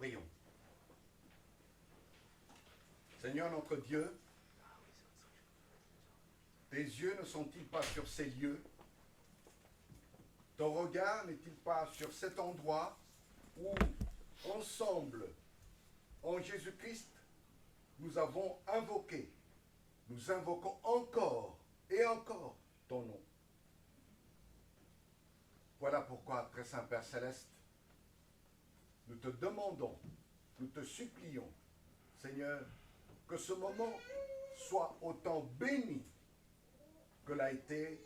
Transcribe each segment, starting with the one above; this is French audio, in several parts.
Prions. Seigneur notre Dieu, tes yeux ne sont-ils pas sur ces lieux? Ton regard n'est-il pas sur cet endroit où, ensemble, en Jésus-Christ, nous avons invoqué, nous invoquons encore et encore ton nom. Voilà pourquoi, très saint Père Céleste, nous te demandons, nous te supplions, Seigneur, que ce moment soit autant béni que l'a été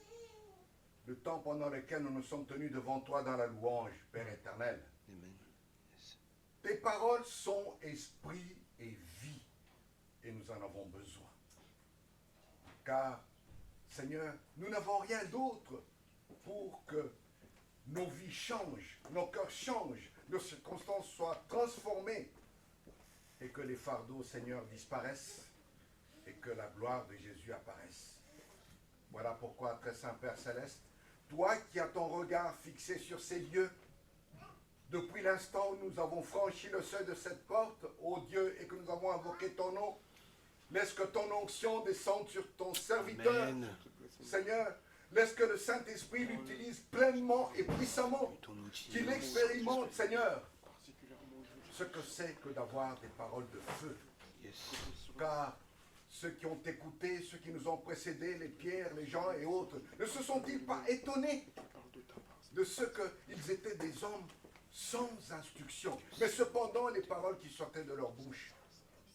le temps pendant lequel nous nous sommes tenus devant toi dans la louange, Père éternel. Amen. Yes. Tes paroles sont esprit et vie, et nous en avons besoin. Car, Seigneur, nous n'avons rien d'autre pour que nos vies changent, nos cœurs changent, nos circonstances soient transformées, et que les fardeaux, Seigneur, disparaissent, et que la gloire de Jésus apparaisse. Voilà pourquoi, très saint Père Céleste, toi qui as ton regard fixé sur ces lieux, depuis l'instant où nous avons franchi le seuil de cette porte, ô Dieu, et que nous avons invoqué ton nom, laisse que ton onction descende sur ton serviteur, Amen. Seigneur. Laisse que le Saint-Esprit l'utilise pleinement et puissamment, Ton outil. qu'il expérimente, Seigneur, ce que c'est que d'avoir des paroles de feu. Yes. Car ceux qui ont écouté, ceux qui nous ont précédés, les Pierre, les Jean et autres, ne se sont-ils pas étonnés de ce qu'ils étaient des hommes sans instruction? Mais cependant, les paroles qui sortaient de leur bouche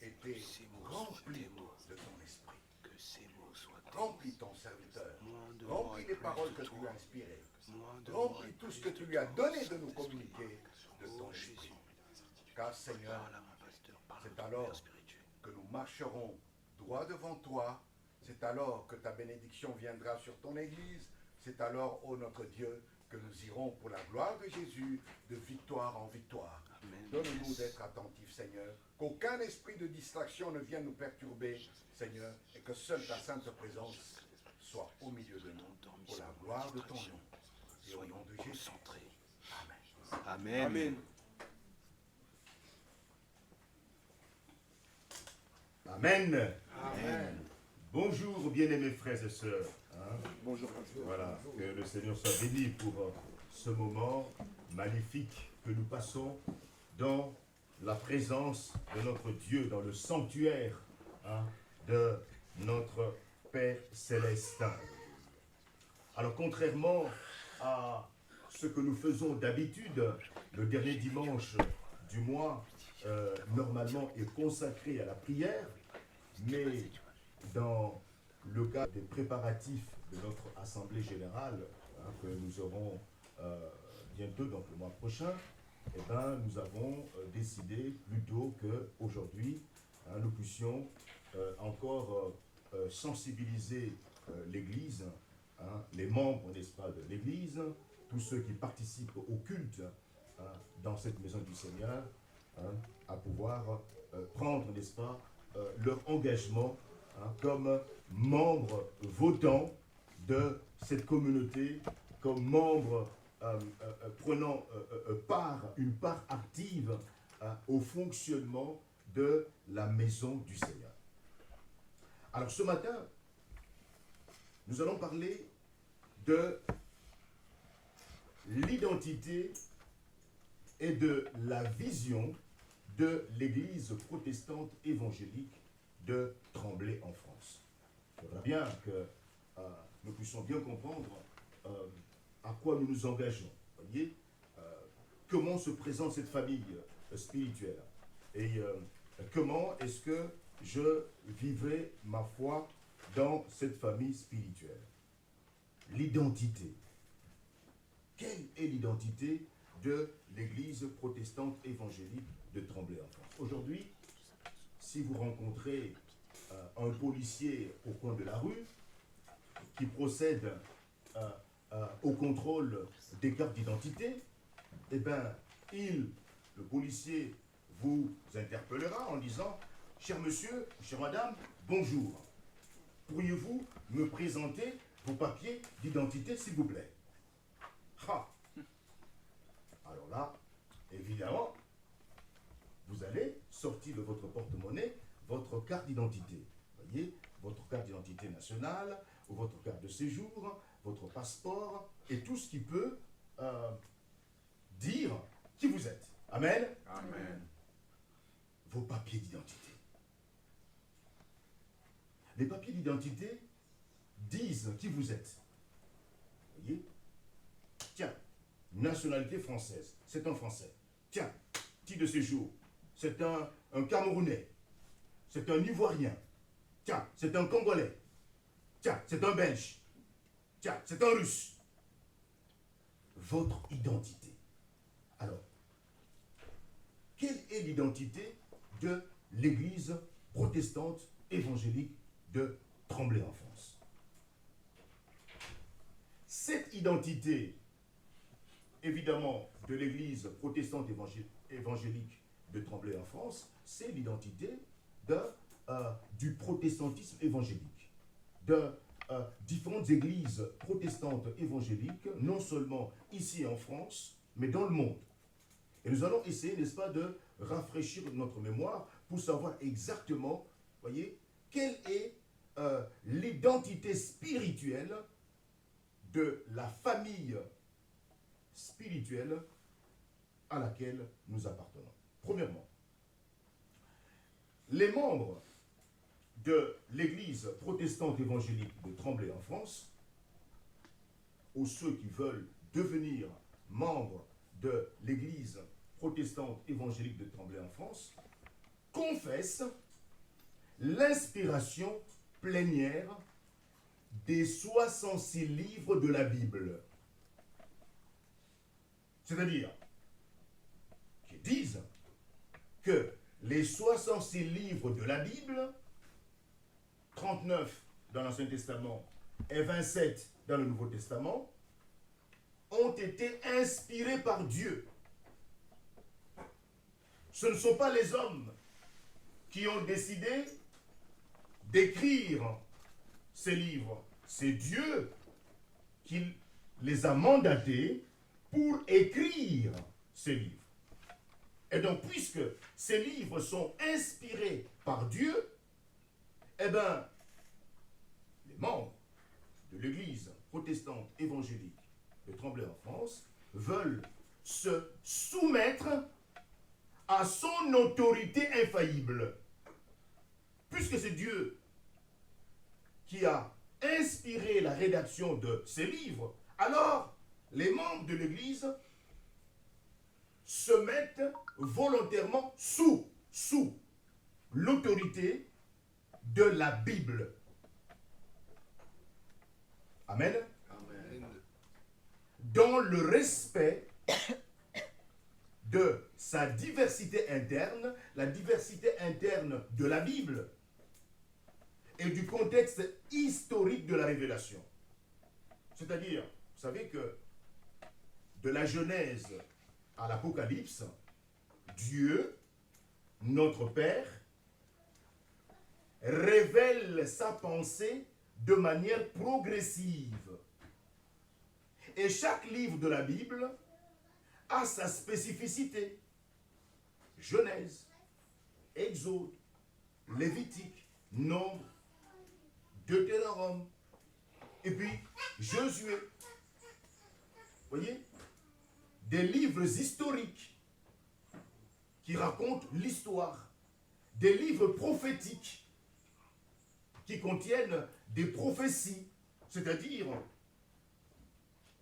étaient remplies de ton esprit. Que ces mots soient Remplis ton serviteur. moins de Remplis les paroles que tu lui as inspirées. Remplis tout ce que tu lui as donné de nous communiquer de ton esprit. Car Seigneur, c'est alors que nous marcherons droit devant toi. C'est alors que ta bénédiction viendra sur ton Église. C'est alors, ô notre Dieu, que nous irons pour la gloire de Jésus, de victoire en victoire. Donne-nous d'être attentifs, Seigneur, qu'aucun esprit de distraction ne vienne nous perturber, Seigneur, et que seule ta sainte présence soit au milieu de nous, pour la gloire de ton nom, et au nom de Jésus. Amen. Amen. Amen. Amen. Amen. Bonjour, bien-aimés frères et sœurs. Hein. Bonjour, pasteur. Voilà, que le Seigneur soit béni pour ce moment magnifique que nous passons dans la présence de notre Dieu, dans le sanctuaire hein, de notre Père Céleste. Alors, contrairement à ce que nous faisons d'habitude, le dernier dimanche du mois, normalement, est consacré à la prière, mais dans le cadre des préparatifs de notre Assemblée Générale, hein, que nous aurons bientôt, donc le mois prochain, eh ben, nous avons décidé plutôt qu'aujourd'hui, hein, nous puissions encore sensibiliser l'Église, hein, les membres, n'est-ce pas, de l'Église, tous ceux qui participent au culte hein, dans cette maison du Seigneur, hein, à pouvoir prendre, n'est-ce pas, leur engagement hein, comme membres votants de cette communauté, comme membres prenant une part active au fonctionnement de la maison du Seigneur. Alors ce matin, nous allons parler de l'identité et de la vision de l'Église protestante évangélique de Tremblay en France. Il faudra bien que nous puissions bien comprendre à quoi nous nous engageons. Voyez, comment se présente cette famille spirituelle et comment est-ce que je vivrai ma foi dans cette famille spirituelle. L'identité. Quelle est l'identité de l'Église protestante évangélique de Tremblay en France? Aujourd'hui, si vous rencontrez un policier au coin de la rue qui procède au contrôle des cartes d'identité, eh bien, le policier vous interpellera en disant « Cher monsieur, chère madame, bonjour. Pourriez-vous me présenter vos papiers d'identité, s'il vous plaît ?» Ah. Alors là, évidemment, sorti de votre porte-monnaie votre carte d'identité. Voyez, votre carte d'identité nationale, ou votre carte de séjour, votre passeport, et tout ce qui peut dire qui vous êtes. Amen. Amen. Vos papiers d'identité. Les papiers d'identité disent qui vous êtes. Voyez? Tiens, nationalité française, c'est un Français. Tiens, titre de séjour, c'est un Camerounais. C'est un Ivoirien. Tiens, c'est un Congolais. Tiens, c'est un Belge. Tiens, c'est un Russe. Votre identité. Alors, quelle est l'identité de l'Église protestante évangélique de Tremblay en France? Cette identité, évidemment, de l'Église protestante évangélique de Tremblay en France, c'est l'identité du protestantisme évangélique, de différentes églises protestantes évangéliques, non seulement ici en France, mais dans le monde. Et nous allons essayer, n'est-ce pas, de rafraîchir notre mémoire pour savoir exactement, voyez, quelle est l'identité spirituelle de la famille spirituelle à laquelle nous appartenons. Premièrement, les membres de l'Église protestante évangélique de Tremblay en France, ou ceux qui veulent devenir membres de l'Église protestante évangélique de Tremblay en France, confessent l'inspiration plénière des 66 livres de la Bible. C'est-à-dire qu'ils disent que les 66 livres de la Bible, 39 dans l'Ancien Testament et 27 dans le Nouveau Testament, ont été inspirés par Dieu. Ce ne sont pas les hommes qui ont décidé d'écrire ces livres. C'est Dieu qui les a mandatés pour écrire ces livres. Et donc, puisque ces livres sont inspirés par Dieu, eh bien, les membres de l'Église protestante évangélique de Tremblay en France veulent se soumettre à son autorité infaillible. Puisque c'est Dieu qui a inspiré la rédaction de ces livres, alors les membres de l'Église se mettent volontairement sous l'autorité de la Bible. Amen. Amen. Dans le respect de sa diversité interne, la diversité interne de la Bible et du contexte historique de la révélation. C'est-à-dire, vous savez que de la Genèse à l'Apocalypse, Dieu, notre Père, révèle sa pensée de manière progressive. Et chaque livre de la Bible a sa spécificité. Genèse, Exode, Lévitique, Nombre, Deutéronome, et puis Josué. Voyez? Des livres historiques qui racontent l'histoire. Des livres prophétiques qui contiennent des prophéties, c'est-à-dire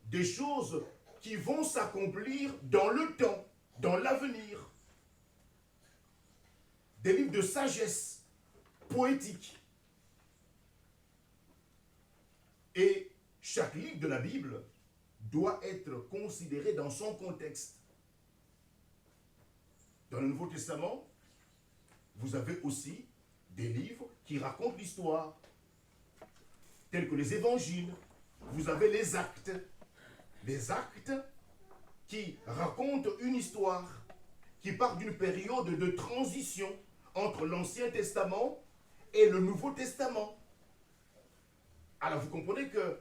des choses qui vont s'accomplir dans le temps, dans l'avenir. Des livres de sagesse poétique. Et chaque livre de la Bible doit être considéré dans son contexte. Dans le Nouveau Testament, vous avez aussi des livres qui racontent l'histoire, tels que les évangiles. Vous avez les actes qui racontent une histoire, qui part d'une période de transition entre l'Ancien Testament et le Nouveau Testament. Alors vous comprenez que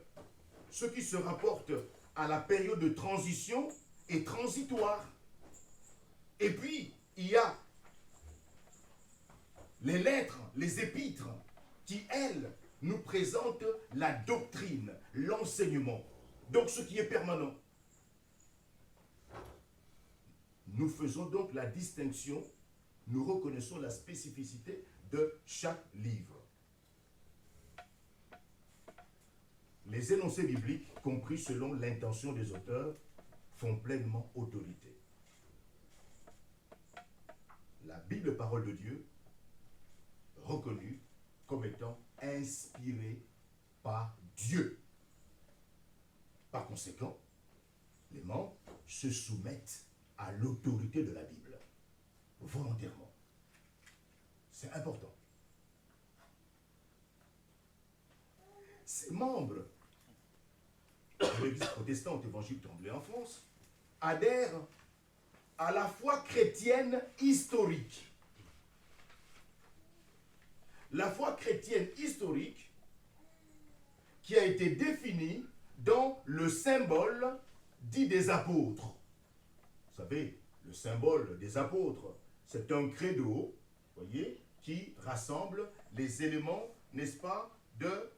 ce qui se rapporte à la période de transition est transitoire. Et puis, il y a les lettres, les épîtres, qui, elles, nous présentent la doctrine, l'enseignement. Donc ce qui est permanent. Nous faisons donc la distinction, nous reconnaissons la spécificité de chaque livre. Les énoncés bibliques, compris selon l'intention des auteurs, font pleinement autorité. La Bible, parole de Dieu, reconnue comme étant inspirée par Dieu. Par conséquent, les membres se soumettent à l'autorité de la Bible, volontairement. C'est important. Ces membres de l'Église protestante évangélique Tremblay en France adhèrent à la foi chrétienne historique. La foi chrétienne historique qui a été définie dans le symbole dit des apôtres. Vous savez, le symbole des apôtres, c'est un credo, voyez, qui rassemble les éléments, n'est-ce pas, de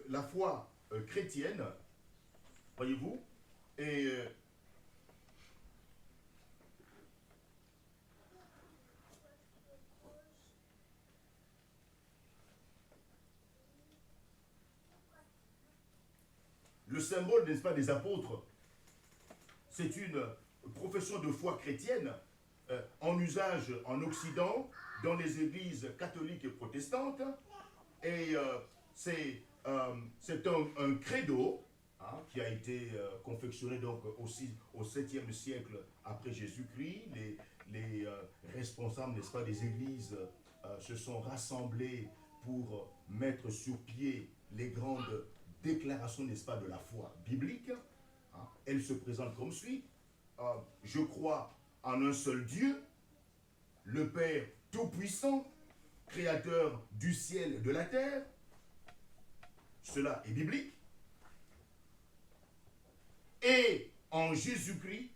la foi chrétienne, voyez-vous, et le symbole, n'est-ce pas, des apôtres, c'est une profession de foi chrétienne en usage en Occident, dans les églises catholiques et protestantes, et c'est un credo qui a été confectionné donc aussi au 7e siècle après Jésus-Christ. Les responsables, n'est-ce pas, des églises se sont rassemblés pour mettre sur pied les grandes déclaration, n'est-ce pas, de la foi biblique. Elle se présente comme suit. Je crois en un seul Dieu, le Père Tout-Puissant, Créateur du ciel et de la terre. Cela est biblique. Et en Jésus-Christ,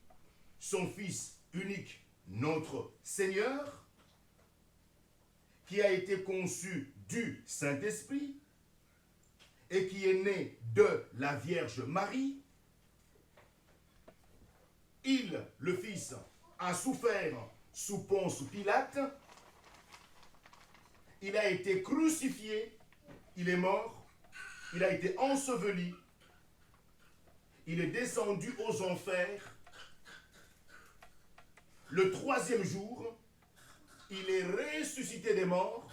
son Fils unique, notre Seigneur, qui a été conçu du Saint-Esprit, et qui est né de la Vierge Marie. Il, le Fils, a souffert sous Ponce Pilate. Il a été crucifié. Il est mort. Il a été enseveli. Il est descendu aux enfers. Le 3e jour, il est ressuscité des morts.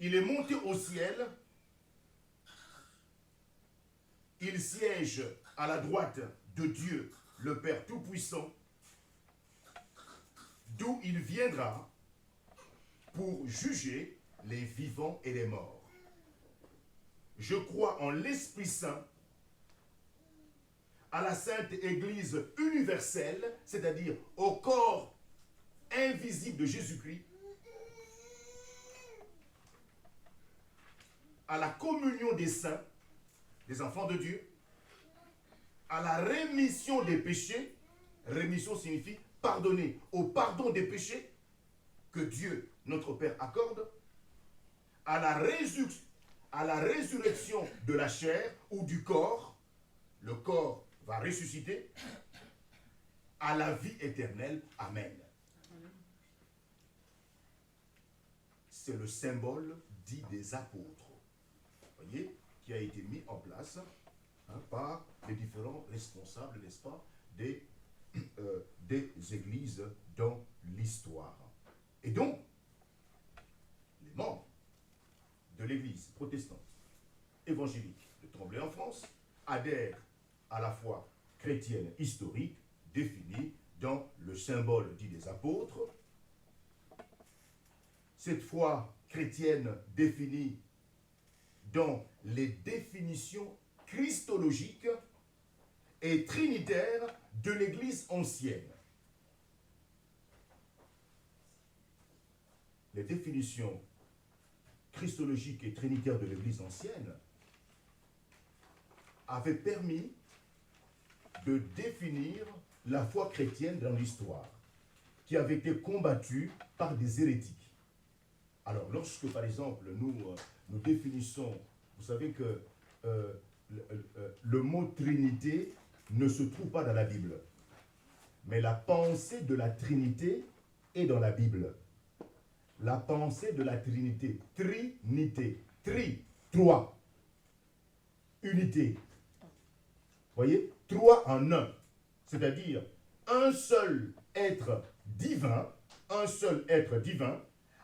Il est monté au ciel. Il siège à la droite de Dieu, le Père Tout-Puissant, d'où il viendra pour juger les vivants et les morts. Je crois en l'Esprit Saint, à la Sainte Église universelle, c'est-à-dire au corps invisible de Jésus-Christ, à la communion des saints, des enfants de Dieu, à la rémission des péchés. Rémission signifie pardonner, au pardon des péchés que Dieu, notre Père, accorde, à la résurrection de la chair ou du corps, le corps va ressusciter, à la vie éternelle. Amen. C'est le symbole dit des apôtres. Vous voyez, qui a été mis en place par les différents responsables, n'est-ce pas, des églises dans l'histoire. Et donc, les membres de l'église protestante évangélique de Tremblay en France adhèrent à la foi chrétienne historique définie dans le symbole dit des apôtres. Cette foi chrétienne définie dans les définitions christologiques et trinitaires de l'Église ancienne. Les définitions christologiques et trinitaires de l'Église ancienne avaient permis de définir la foi chrétienne dans l'histoire, qui avait été combattu par des hérétiques. Alors, lorsque, par exemple, nous définissons, vous savez que le mot Trinité ne se trouve pas dans la Bible. Mais la pensée de la Trinité est dans la Bible. La pensée de la Trinité. Trinité. Trois. Unité. Voyez? Trois en un. C'est-à-dire un seul être divin,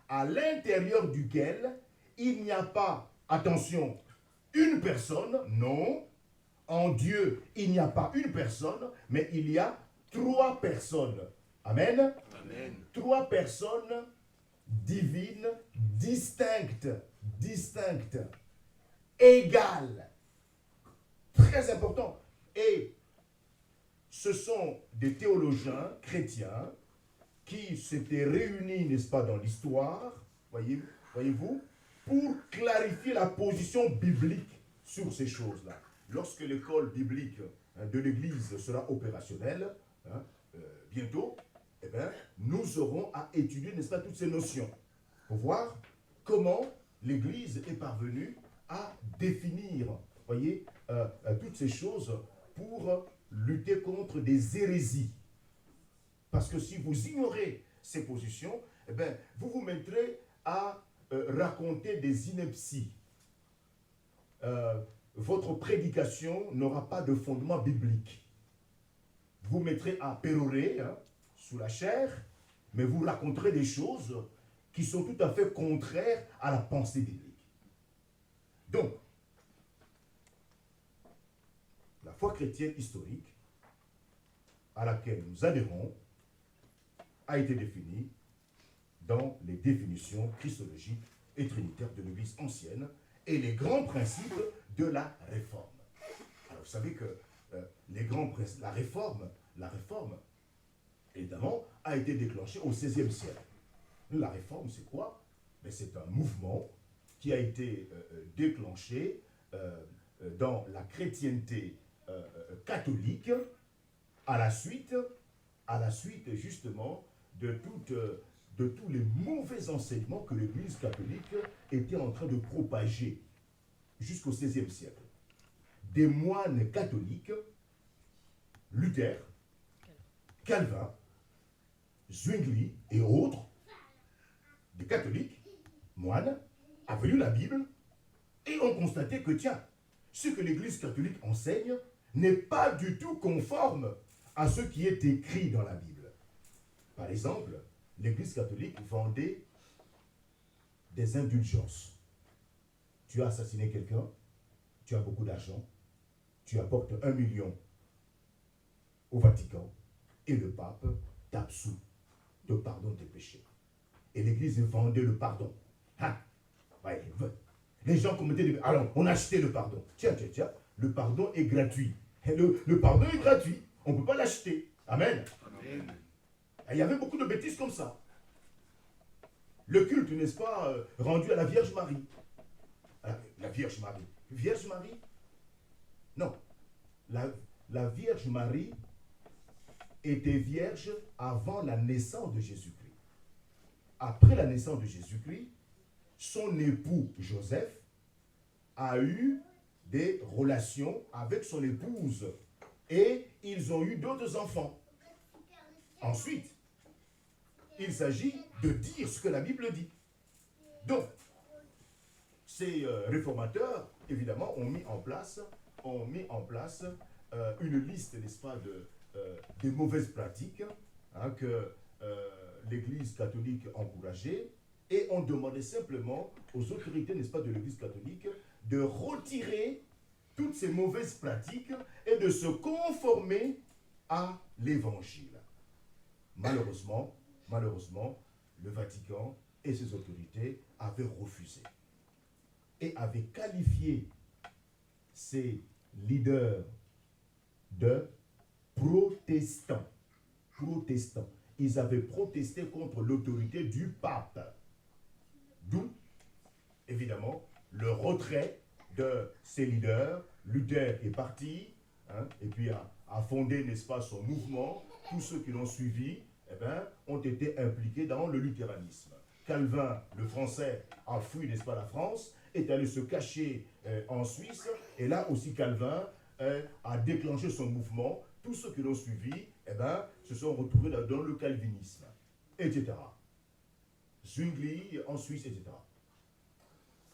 à l'intérieur duquel il n'y a pas, attention, une personne, non. En Dieu, il n'y a pas une personne, mais il y a trois personnes. Amen. Amen. Trois personnes divines, distinctes, égales. Très important. Et ce sont des théologiens chrétiens qui s'étaient réunis, n'est-ce pas, dans l'histoire, voyez-vous, pour clarifier la position biblique sur ces choses-là. Lorsque l'école biblique de l'Église sera opérationnelle, bientôt, eh bien, nous aurons à étudier, n'est-ce pas, toutes ces notions, pour voir comment l'Église est parvenue à définir, voyez, toutes ces choses pour lutter contre des hérésies. Parce que si vous ignorez ces positions, eh bien, vous vous mettrez à raconter des inepties. Votre prédication n'aura pas de fondement biblique. Vous mettrez à pérorer sous la chair, mais vous raconterez des choses qui sont tout à fait contraires à la pensée biblique. Donc, la foi chrétienne historique, à laquelle nous adhérons, a été définie dans les définitions christologiques et trinitaires de l'Église ancienne et les grands principes de la réforme. Alors, vous savez que la réforme, évidemment, a été déclenchée au XVIe siècle. La réforme, c'est quoi? C'est un mouvement qui a été déclenché dans la chrétienté catholique à la suite justement de tous les mauvais enseignements que l'Église catholique était en train de propager jusqu'au XVIe siècle. Des moines catholiques, Luther, Calvin, Zwingli et autres, des catholiques, moines, avaient lu la Bible et ont constaté que, tiens, ce que l'Église catholique enseigne n'est pas du tout conforme à ce qui est écrit dans la Bible. Par exemple, l'Église catholique vendait des indulgences. Tu as assassiné quelqu'un, tu as beaucoup d'argent, tu apportes 1 million au Vatican et le pape t'absout de pardon tes péchés. Et l'Église vendait le pardon. Ouais, les gens commettaient des... Alors, on achetait le pardon. Tiens, le pardon est gratuit. Le pardon est gratuit. On ne peut pas l'acheter. Amen. Amen. Et il y avait beaucoup de bêtises comme ça. Le culte, n'est-ce pas, rendu à la Vierge Marie. La Vierge Marie. Vierge Marie? Non. La Vierge Marie était vierge avant la naissance de Jésus-Christ. Après la naissance de Jésus-Christ, son époux Joseph a eu des relations avec son épouse et ils ont eu d'autres enfants. Ensuite, il s'agit de dire ce que la Bible dit. Donc, ces réformateurs, évidemment, ont mis en place une liste, n'est-ce pas, des mauvaises pratiques que l'Église catholique encourageait, et on demandait simplement aux autorités, n'est-ce pas, de l'Église catholique de retirer toutes ces mauvaises pratiques et de se conformer à l'Évangile. Malheureusement, le Vatican et ses autorités avaient refusé et avaient qualifié ces leaders de protestants. Ils avaient protesté contre l'autorité du pape. D'où, évidemment, le retrait de ces leaders. Luther est parti, et puis a fondé, n'est-ce pas, son mouvement. Tous ceux qui l'ont suivi ont été impliqués dans le luthéranisme. Calvin, le français, a fui, n'est-ce pas, la France, est allé se cacher en Suisse, et là aussi Calvin a déclenché son mouvement. Tous ceux qui l'ont suivi se sont retrouvés dans le calvinisme, etc. Zwingli en Suisse, etc.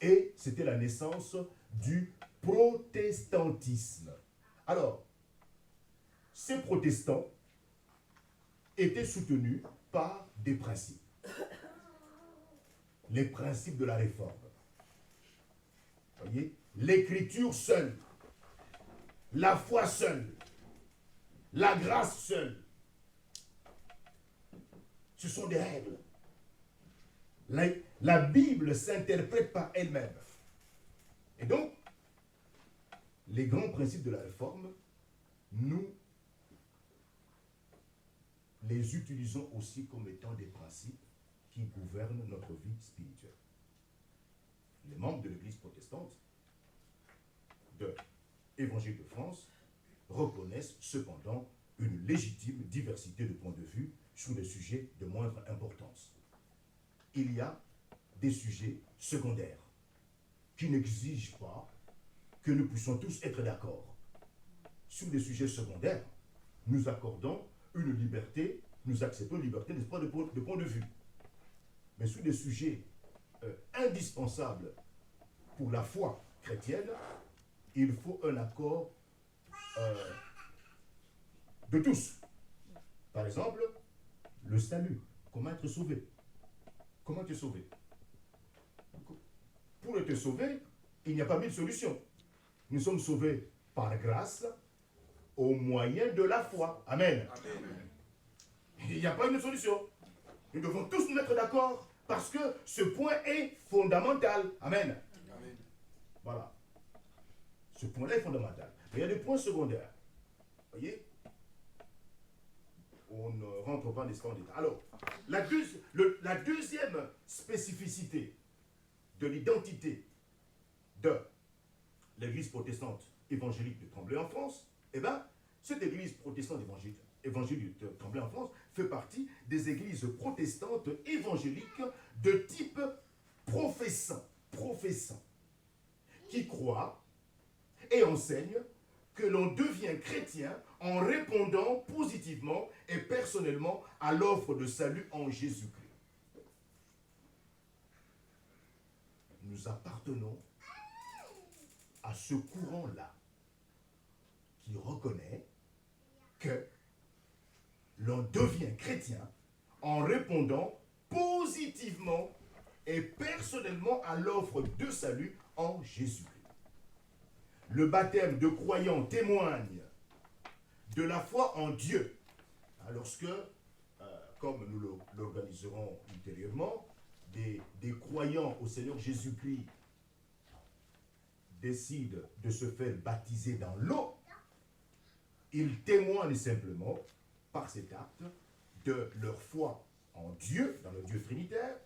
Et c'était la naissance du protestantisme. Alors, ces protestants étaient soutenus par des principes. Les principes de la réforme. Vous voyez, l'écriture seule, la foi seule, la grâce seule. Ce sont des règles. La Bible s'interprète par elle-même. Et donc, les grands principes de la réforme, nous les utilisons aussi comme étant des principes qui gouvernent notre vie spirituelle. Les membres de l'Église protestante de l'Évangile de France reconnaissent cependant une légitime diversité de points de vue sur des sujets de moindre importance. Il y a des sujets secondaires qui n'exigent pas que nous puissions tous être d'accord. Sur des sujets secondaires, nous accordons une liberté, nous acceptons une liberté, n'est-ce pas, de point de vue. Mais sur des sujets indispensables pour la foi chrétienne, il faut un accord de tous. Par exemple, le salut. Comment être sauvé? Comment être sauvé? Pour être sauvé, il n'y a pas mille solutions. Nous sommes sauvés par grâce au moyen de la foi. Amen. Amen. Il n'y a pas une solution. Nous devons tous nous mettre d'accord parce que ce point est fondamental. Amen. Amen. Voilà. Ce point-là est fondamental. Mais il y a des points secondaires. Vous voyez? On ne rentre pas n'est-ce pas en détail. Alors, la deuxième spécificité de l'identité de l'Église protestante évangélique de Tremblay en France, cette Église protestante évangélique de Tremblay en France fait partie des églises protestantes évangéliques de type professant, qui croient et enseignent que l'on devient chrétien en répondant positivement et personnellement à l'offre de salut en Jésus-Christ. Nous appartenons à ce courant-là qui reconnaît que l'on devient chrétien en répondant positivement et personnellement à l'offre de salut en Jésus-Christ. Le baptême de croyants témoigne de la foi en Dieu. Lorsque, comme nous l'organiserons ultérieurement, des croyants au Seigneur Jésus-Christ décident de se faire baptiser dans l'eau, ils témoignent simplement, par cet acte, de leur foi en Dieu, dans le Dieu trinitaire,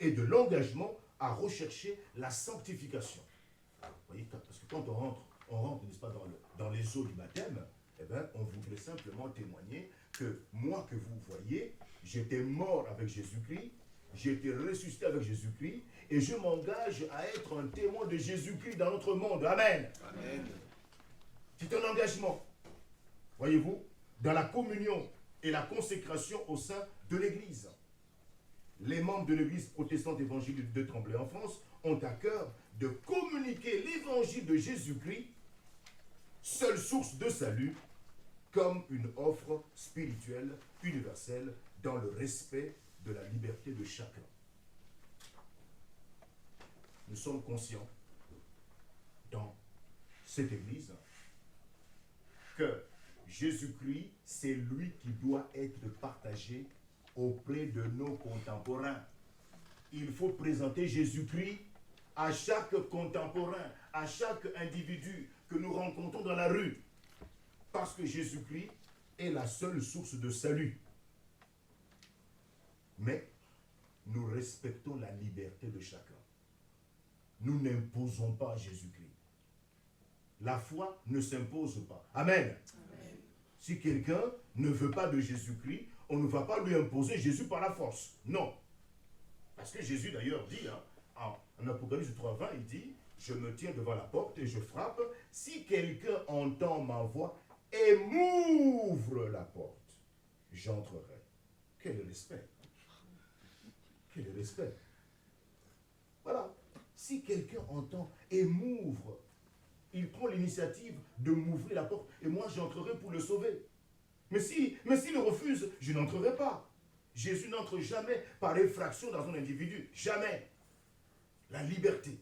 et de l'engagement à rechercher la sanctification. Vous voyez, parce que quand on rentre, n'est-ce pas, dans les eaux du baptême, on voudrait simplement témoigner que moi que vous voyez, j'étais mort avec Jésus-Christ, j'ai été ressuscité avec Jésus-Christ, et je m'engage à être un témoin de Jésus-Christ dans notre monde. Amen. Amen. C'est un engagement. Voyez-vous, dans la communion et la consécration au sein de l'Église. Les membres de l'Église protestante évangélique de Tremblay en France ont à cœur de communiquer l'évangile de Jésus-Christ, seule source de salut, comme une offre spirituelle universelle dans le respect de la liberté de chacun. Nous sommes conscients dans cette Église que Jésus-Christ, c'est lui qui doit être partagé auprès de nos contemporains. Il faut présenter Jésus-Christ à chaque contemporain, à chaque individu que nous rencontrons dans la rue. Parce que Jésus-Christ est la seule source de salut. Mais nous respectons la liberté de chacun. Nous n'imposons pas Jésus-Christ. La foi ne s'impose pas. Amen. Amen. Si quelqu'un ne veut pas de Jésus-Christ, on ne va pas lui imposer Jésus par la force. Non. Parce que Jésus d'ailleurs dit, hein, en Apocalypse 3:20, il dit, je me tiens devant la porte et je frappe. Si quelqu'un entend ma voix et m'ouvre la porte, j'entrerai. Quel respect. Quel respect. Voilà. Si quelqu'un entend et m'ouvre, il prend l'initiative de m'ouvrir la porte et moi j'entrerai pour le sauver. Mais s'il refuse, je n'entrerai pas. Jésus n'entre jamais par effraction dans un individu. Jamais. La liberté.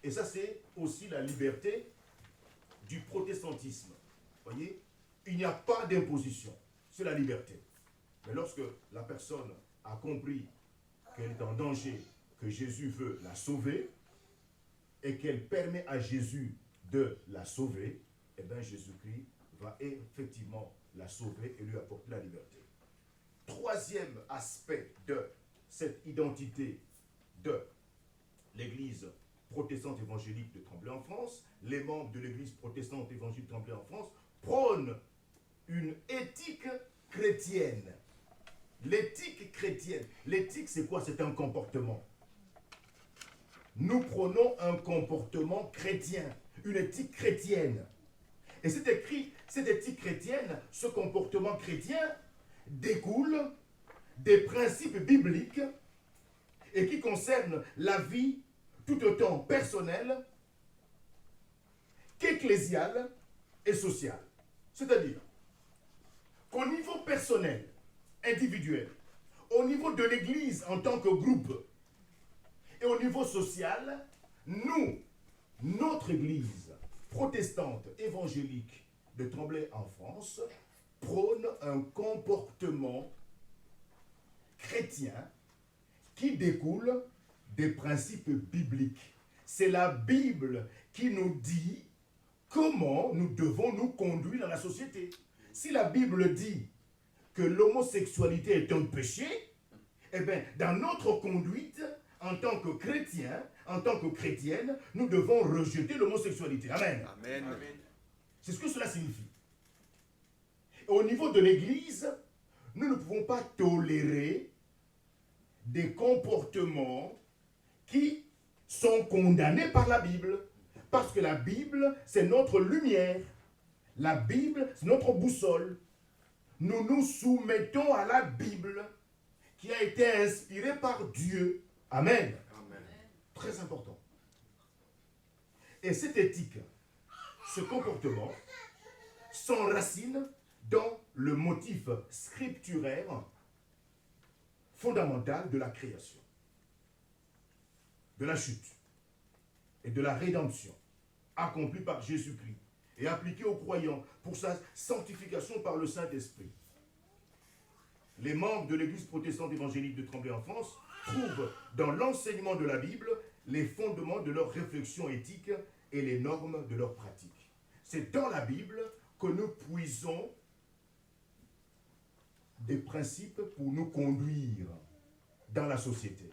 Et ça, c'est aussi la liberté du protestantisme. Vous voyez, il n'y a pas d'imposition. C'est la liberté. Mais lorsque la personne a compris qu'elle est en danger, que Jésus veut la sauver, et qu'elle permet à Jésus de la sauver, eh bien Jésus-Christ va effectivement la sauver et lui apporter la liberté. Troisième aspect de cette identité de l'Église protestante évangélique de Tremblay en France, les membres de l'Église protestante évangélique de Tremblay en France prônent une éthique chrétienne. L'éthique chrétienne. L'éthique, c'est quoi? C'est un comportement. Nous prônons un comportement chrétien, une éthique chrétienne. Et cette éthique chrétienne, ce comportement chrétien, découle des principes bibliques et qui concernent la vie tout autant personnelle qu'ecclésiale et sociale. C'est-à-dire qu'au niveau personnel, individuel, au niveau de l'Église en tant que groupe et au niveau social, notre Église protestante évangélique de Tremblay en France prône un comportement chrétien qui découle des principes bibliques. C'est la Bible qui nous dit comment nous devons nous conduire dans la société. Si la Bible dit que l'homosexualité est un péché, eh bien, dans notre conduite, en tant que chrétien, en tant que chrétienne, nous devons rejeter l'homosexualité. Amen. Amen. Amen. C'est ce que cela signifie. Au niveau de l'Église, nous ne pouvons pas tolérer des comportements qui sont condamnés par la Bible. Parce que la Bible, c'est notre lumière. La Bible, c'est notre boussole. Nous nous soumettons à la Bible qui a été inspirée par Dieu. Amen. Amen. Très important. Et cette éthique, ce comportement, s'enracine dans le motif scripturaire fondamental de la création, de la chute et de la rédemption accomplie par Jésus-Christ et appliquée aux croyants pour sa sanctification par le Saint-Esprit. Les membres de l'Église protestante évangélique de Tremblay en France trouvent dans l'enseignement de la Bible les fondements de leur réflexion éthique et les normes de leur pratique. C'est dans la Bible que nous puisons des principes pour nous conduire dans la société.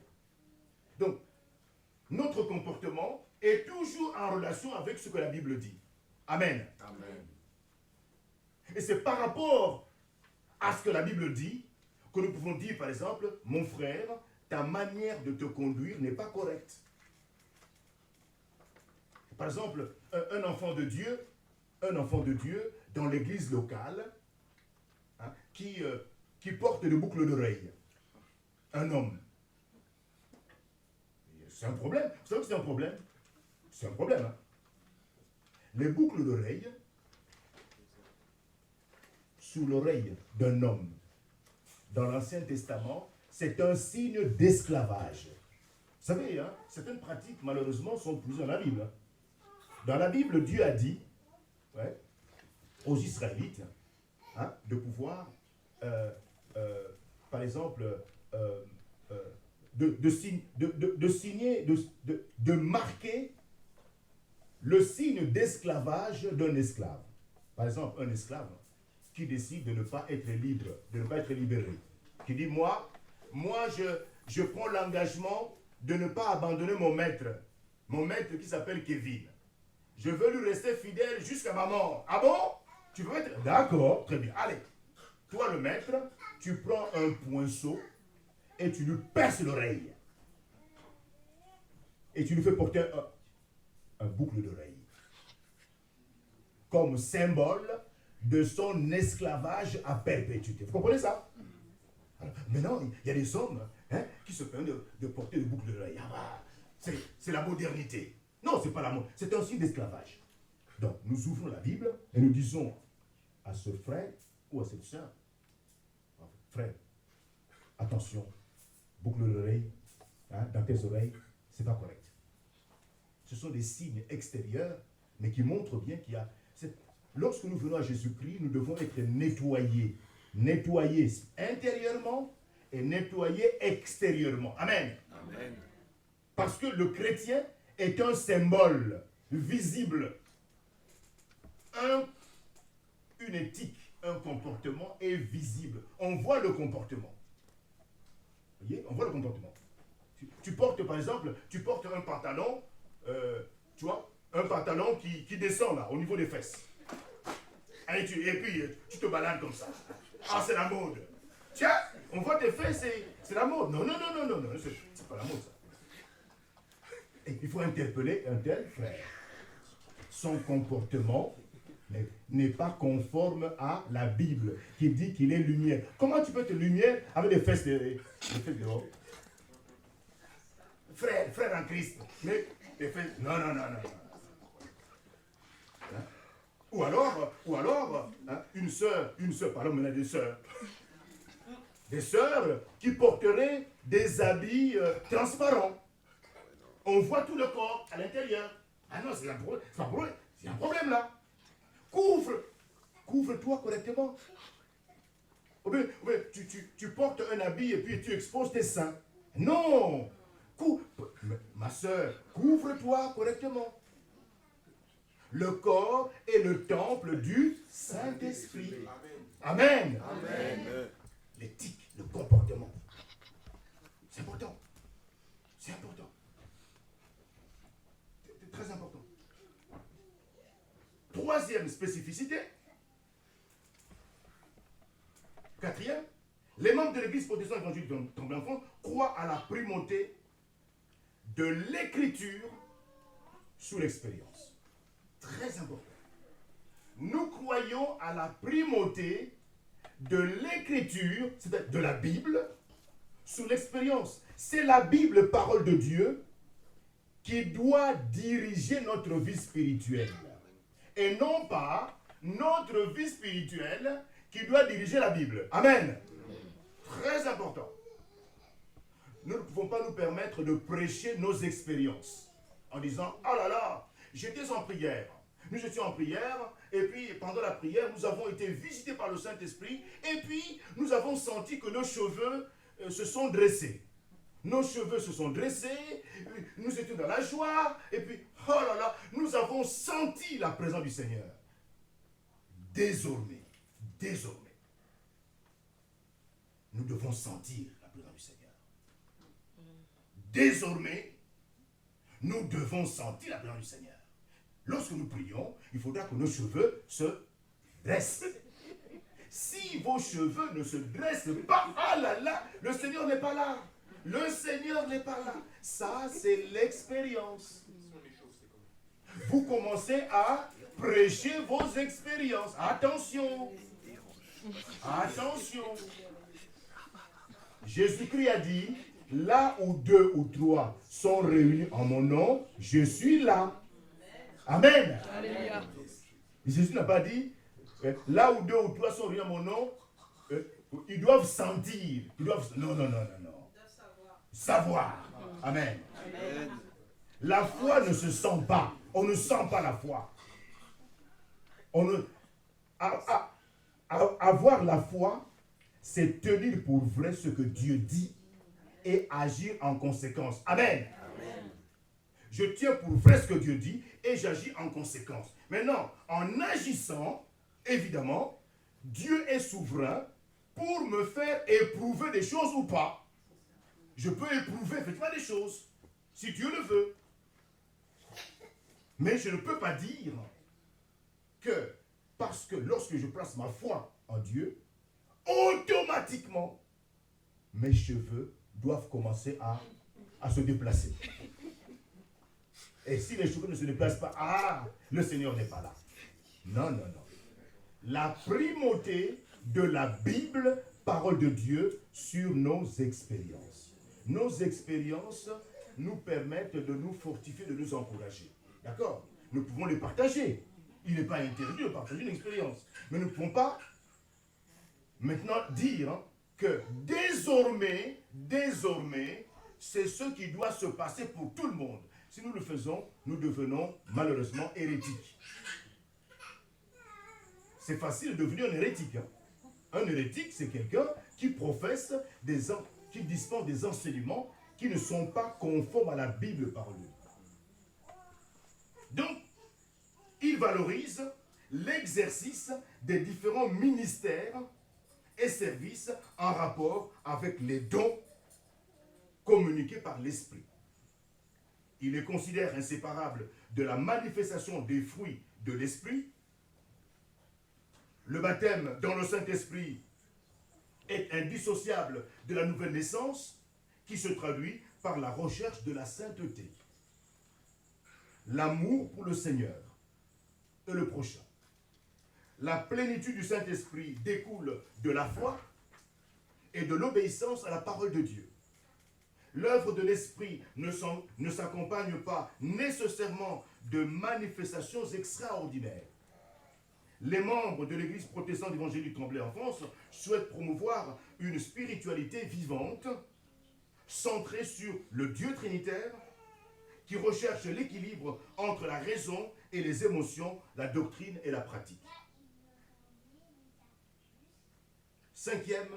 Donc, notre comportement est toujours en relation avec ce que la Bible dit. Amen. Amen. Et c'est par rapport à ce que la Bible dit que nous pouvons dire, par exemple, mon frère, ta manière de te conduire n'est pas correcte. Par exemple, un enfant de Dieu dans l'église locale, hein, qui porte des boucles d'oreilles. Un homme. C'est un problème. Vous savez que c'est un problème? C'est un problème. Hein? Les boucles d'oreilles sous l'oreille d'un homme dans l'Ancien Testament, c'est un signe d'esclavage. Vous savez, hein, certaines pratiques, malheureusement, sont prises dans la Bible. Hein. Dans la Bible, Dieu a dit aux Israélites hein, de pouvoir, par exemple, de marquer le signe d'esclavage d'un esclave. Par exemple, un esclave qui décide de ne pas être libre, de ne pas être libéré, qui dit, moi je prends l'engagement de ne pas abandonner mon maître qui s'appelle Kevin. Je veux lui rester fidèle jusqu'à ma mort. Ah bon? Tu veux être? D'accord, très bien. Allez, toi le maître, tu prends un poinceau et tu lui perces l'oreille. Et tu lui fais porter un boucle d'oreille. Comme symbole de son esclavage à perpétuité. Vous comprenez ça? Alors, maintenant, il y a des hommes qui se plaignent de porter le boucle d'oreille. Ah, c'est la modernité. Non, c'est pas la mode. C'est un signe d'esclavage. Donc, nous ouvrons la Bible et nous disons à ce frère ou à cette soeur, frère, attention, boucle d'oreille dans tes oreilles, c'est pas correct. Ce sont des signes extérieurs, mais qui montrent bien qu'il y a... Lorsque nous venons à Jésus-Christ, nous devons être nettoyés. Nettoyés intérieurement et nettoyés extérieurement. Amen. Amen. Parce que le chrétien est un symbole visible. Une éthique, un comportement est visible. On voit le comportement. Vous voyez, on voit le comportement. Tu portes, par exemple, tu portes un pantalon, tu vois, un pantalon qui descend là, au niveau des fesses. Et puis, tu te balades comme ça. Ah, c'est la mode. Tiens, on voit tes fesses, c'est la mode. Non, c'est pas la mode, ça. Et il faut interpeller un tel frère. Son comportement n'est pas conforme à la Bible, qui dit qu'il est lumière. Comment tu peux être lumière avec des fesses dehors? Frère en Christ. Mais des fesses... Non. Ou alors, une sœur, parlons maintenant des sœurs qui porteraient des habits transparents. On voit tout le corps à l'intérieur. Ah non, c'est un problème. Il y a un problème là. Couvre-toi correctement. Ou bien, tu portes un habit et puis tu exposes tes seins. Non. Ma sœur, couvre-toi correctement. Le corps est le temple du Saint-Esprit. Amen. Amen. L'éthique, le comportement. C'est important. C'est important. C'est très important. Troisième spécificité. Quatrième, les membres de l'église protestante évangélique de Tremblay-en-France croient à la primauté de l'écriture sous l'expérience. Très important. Nous croyons à la primauté de l'écriture, c'est-à-dire de la Bible, sous l'expérience. C'est la Bible, parole de Dieu, qui doit diriger notre vie spirituelle. Et non pas notre vie spirituelle qui doit diriger la Bible. Amen. Très important. Nous ne pouvons pas nous permettre de prêcher nos expériences en disant « Oh là là, j'étais en prière. Nous étions en prière et puis pendant la prière, nous avons été visités par le Saint-Esprit et puis nous avons senti que nos cheveux se sont dressés. Nos cheveux se sont dressés, nous étions dans la joie et puis, oh là là, nous avons senti la présence du Seigneur. Désormais, nous devons sentir la présence du Seigneur. Désormais, nous devons sentir la présence du Seigneur. Lorsque nous prions, il faudra que nos cheveux se dressent. Si vos cheveux ne se dressent pas, ah là là, le Seigneur n'est pas là. Le Seigneur n'est pas là. Ça, c'est l'expérience. Vous commencez à prêcher vos expériences. Attention. Attention. Jésus-Christ a dit, là où 2 ou 3 sont réunis en mon nom, je suis là. Amen. Alléluia. Jésus n'a pas dit, là où 2 ou 3 sont réunis en mon nom, ils doivent sentir. Non. Savoir. Amen. Amen. La foi ne se sent pas. On ne sent pas la foi. Avoir la foi, c'est tenir pour vrai ce que Dieu dit et agir en conséquence. Amen. Amen. Je tiens pour vrai ce que Dieu dit et j'agis en conséquence. Maintenant, en agissant, évidemment, Dieu est souverain pour me faire éprouver des choses ou pas. Je peux éprouver effectivement des choses, si Dieu le veut. Mais je ne peux pas dire que, parce que lorsque je place ma foi en Dieu, automatiquement, mes cheveux doivent commencer à se déplacer. Et si les cheveux ne se déplacent pas, le Seigneur n'est pas là. Non, non, non. La primauté de la Bible, parole de Dieu, sur nos expériences. Nos expériences nous permettent de nous fortifier, de nous encourager. D'accord? Nous pouvons les partager. Il n'est pas interdit de partager une expérience. Mais nous ne pouvons pas maintenant dire que désormais, c'est ce qui doit se passer pour tout le monde. Si nous le faisons, nous devenons malheureusement hérétiques. C'est facile de devenir un hérétique. Un hérétique, c'est quelqu'un qui professe, qui dispense des enseignements qui ne sont pas conformes à la Bible par lui. Donc, il valorise l'exercice des différents ministères et services en rapport avec les dons communiqués par l'Esprit. Il les considère inséparables de la manifestation des fruits de l'Esprit. Le baptême dans le Saint-Esprit est indissociable de la nouvelle naissance qui se traduit par la recherche de la sainteté. L'amour pour le Seigneur et le prochain. La plénitude du Saint-Esprit découle de la foi et de l'obéissance à la parole de Dieu. L'œuvre de l'Esprit ne s'accompagne pas nécessairement de manifestations extraordinaires. Les membres de l'Église protestante évangélique Tremblay en France souhaitent promouvoir une spiritualité vivante, centrée sur le Dieu trinitaire, qui recherche l'équilibre entre la raison et les émotions, la doctrine et la pratique. Cinquième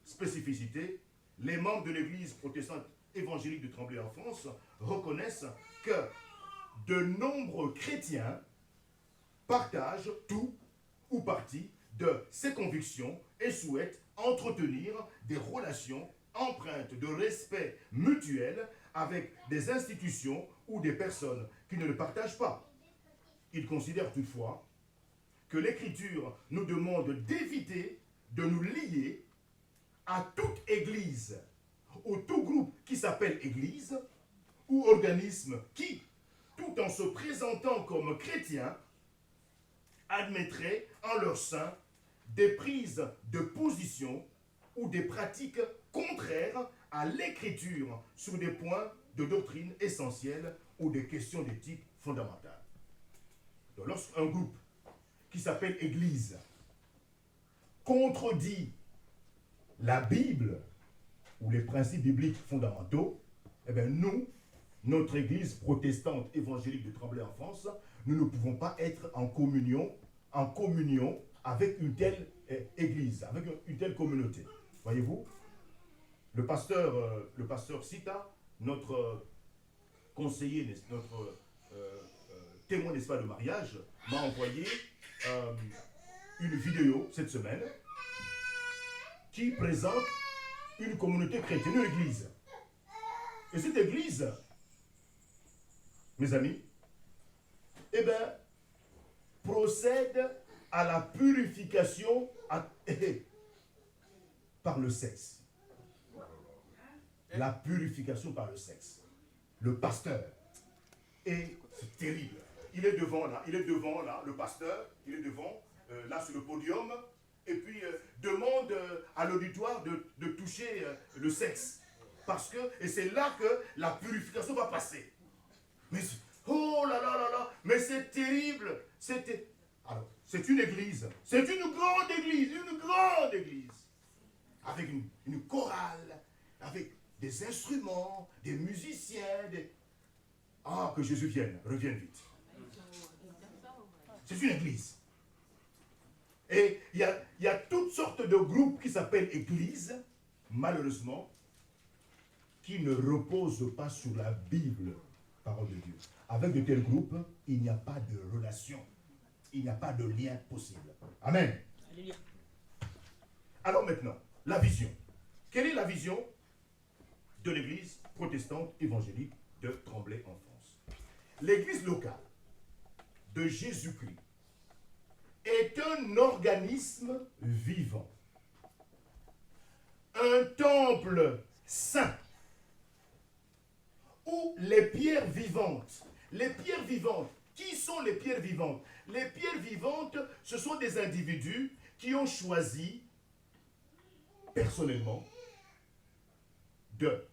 spécificité, les membres de l'Église protestante évangélique de Tremblay en France reconnaissent que de nombreux chrétiens partagent tout ou partie de ces convictions et souhaitent entretenir des relations empreintes de respect mutuel avec des institutions ou des personnes qui ne le partagent pas. Ils considèrent toutefois que l'Écriture nous demande d'éviter de nous lier à toute église ou tout groupe qui s'appelle église ou organisme qui, tout en se présentant comme chrétien, admettrait en leur sein des prises de position ou des pratiques contraires à l'écriture sur des points de doctrine essentiels ou des questions d'éthique fondamentales. Donc, lorsqu'un groupe qui s'appelle Église contredit la Bible ou les principes bibliques fondamentaux, eh bien nous, notre Église protestante évangélique de Tremblay en France, nous ne pouvons pas être en communion avec une telle Église, avec une telle communauté. Voyez-vous, le pasteur Sita, notre conseiller, notre témoin, n'est-ce pas, de mariage, m'a envoyé une vidéo cette semaine qui présente une communauté chrétienne, une église. Et cette église, mes amis, eh bien, procède à la purification par le sexe. La purification par le sexe. Le pasteur. Et c'est terrible. Il est devant là, le pasteur, il est devant, là sur le podium, et puis demande à l'auditoire de toucher le sexe. Parce que, et c'est là que la purification va passer. Mais, oh là là là là, mais c'est terrible. Alors, c'est une église, c'est une grande église, avec une chorale, avec des instruments, des musiciens, que Jésus revienne vite. C'est une église. Et il y a toutes sortes de groupes qui s'appellent églises, malheureusement, qui ne reposent pas sur la Bible, parole de Dieu. Avec de tels groupes, il n'y a pas de relation. Il n'y a pas de lien possible. Amen. Alléluia. Alors maintenant, la vision. Quelle est la vision de l'église protestante évangélique de Tremblay en France? L'église locale de Jésus-Christ est un organisme vivant un temple saint où les pierres vivantes, qui sont les pierres vivantes? Les pierres vivantes, ce sont des individus qui ont choisi personnellement de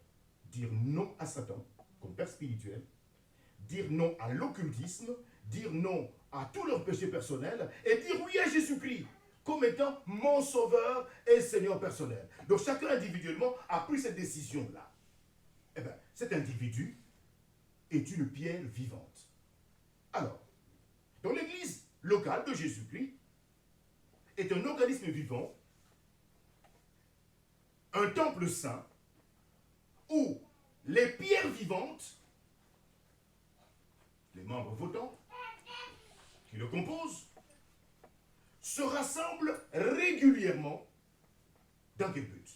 dire non à Satan comme père spirituel, dire non à l'occultisme, dire non à tous leurs péchés personnels et dire oui à Jésus-Christ comme étant mon sauveur et Seigneur personnel. Donc chacun individuellement a pris cette décision-là. Eh bien, cet individu est une pierre vivante. Alors, dans l'église locale de Jésus-Christ est un organisme vivant, un temple saint, où les pierres vivantes, les membres votants qui le composent, se rassemblent régulièrement. Dans quel but?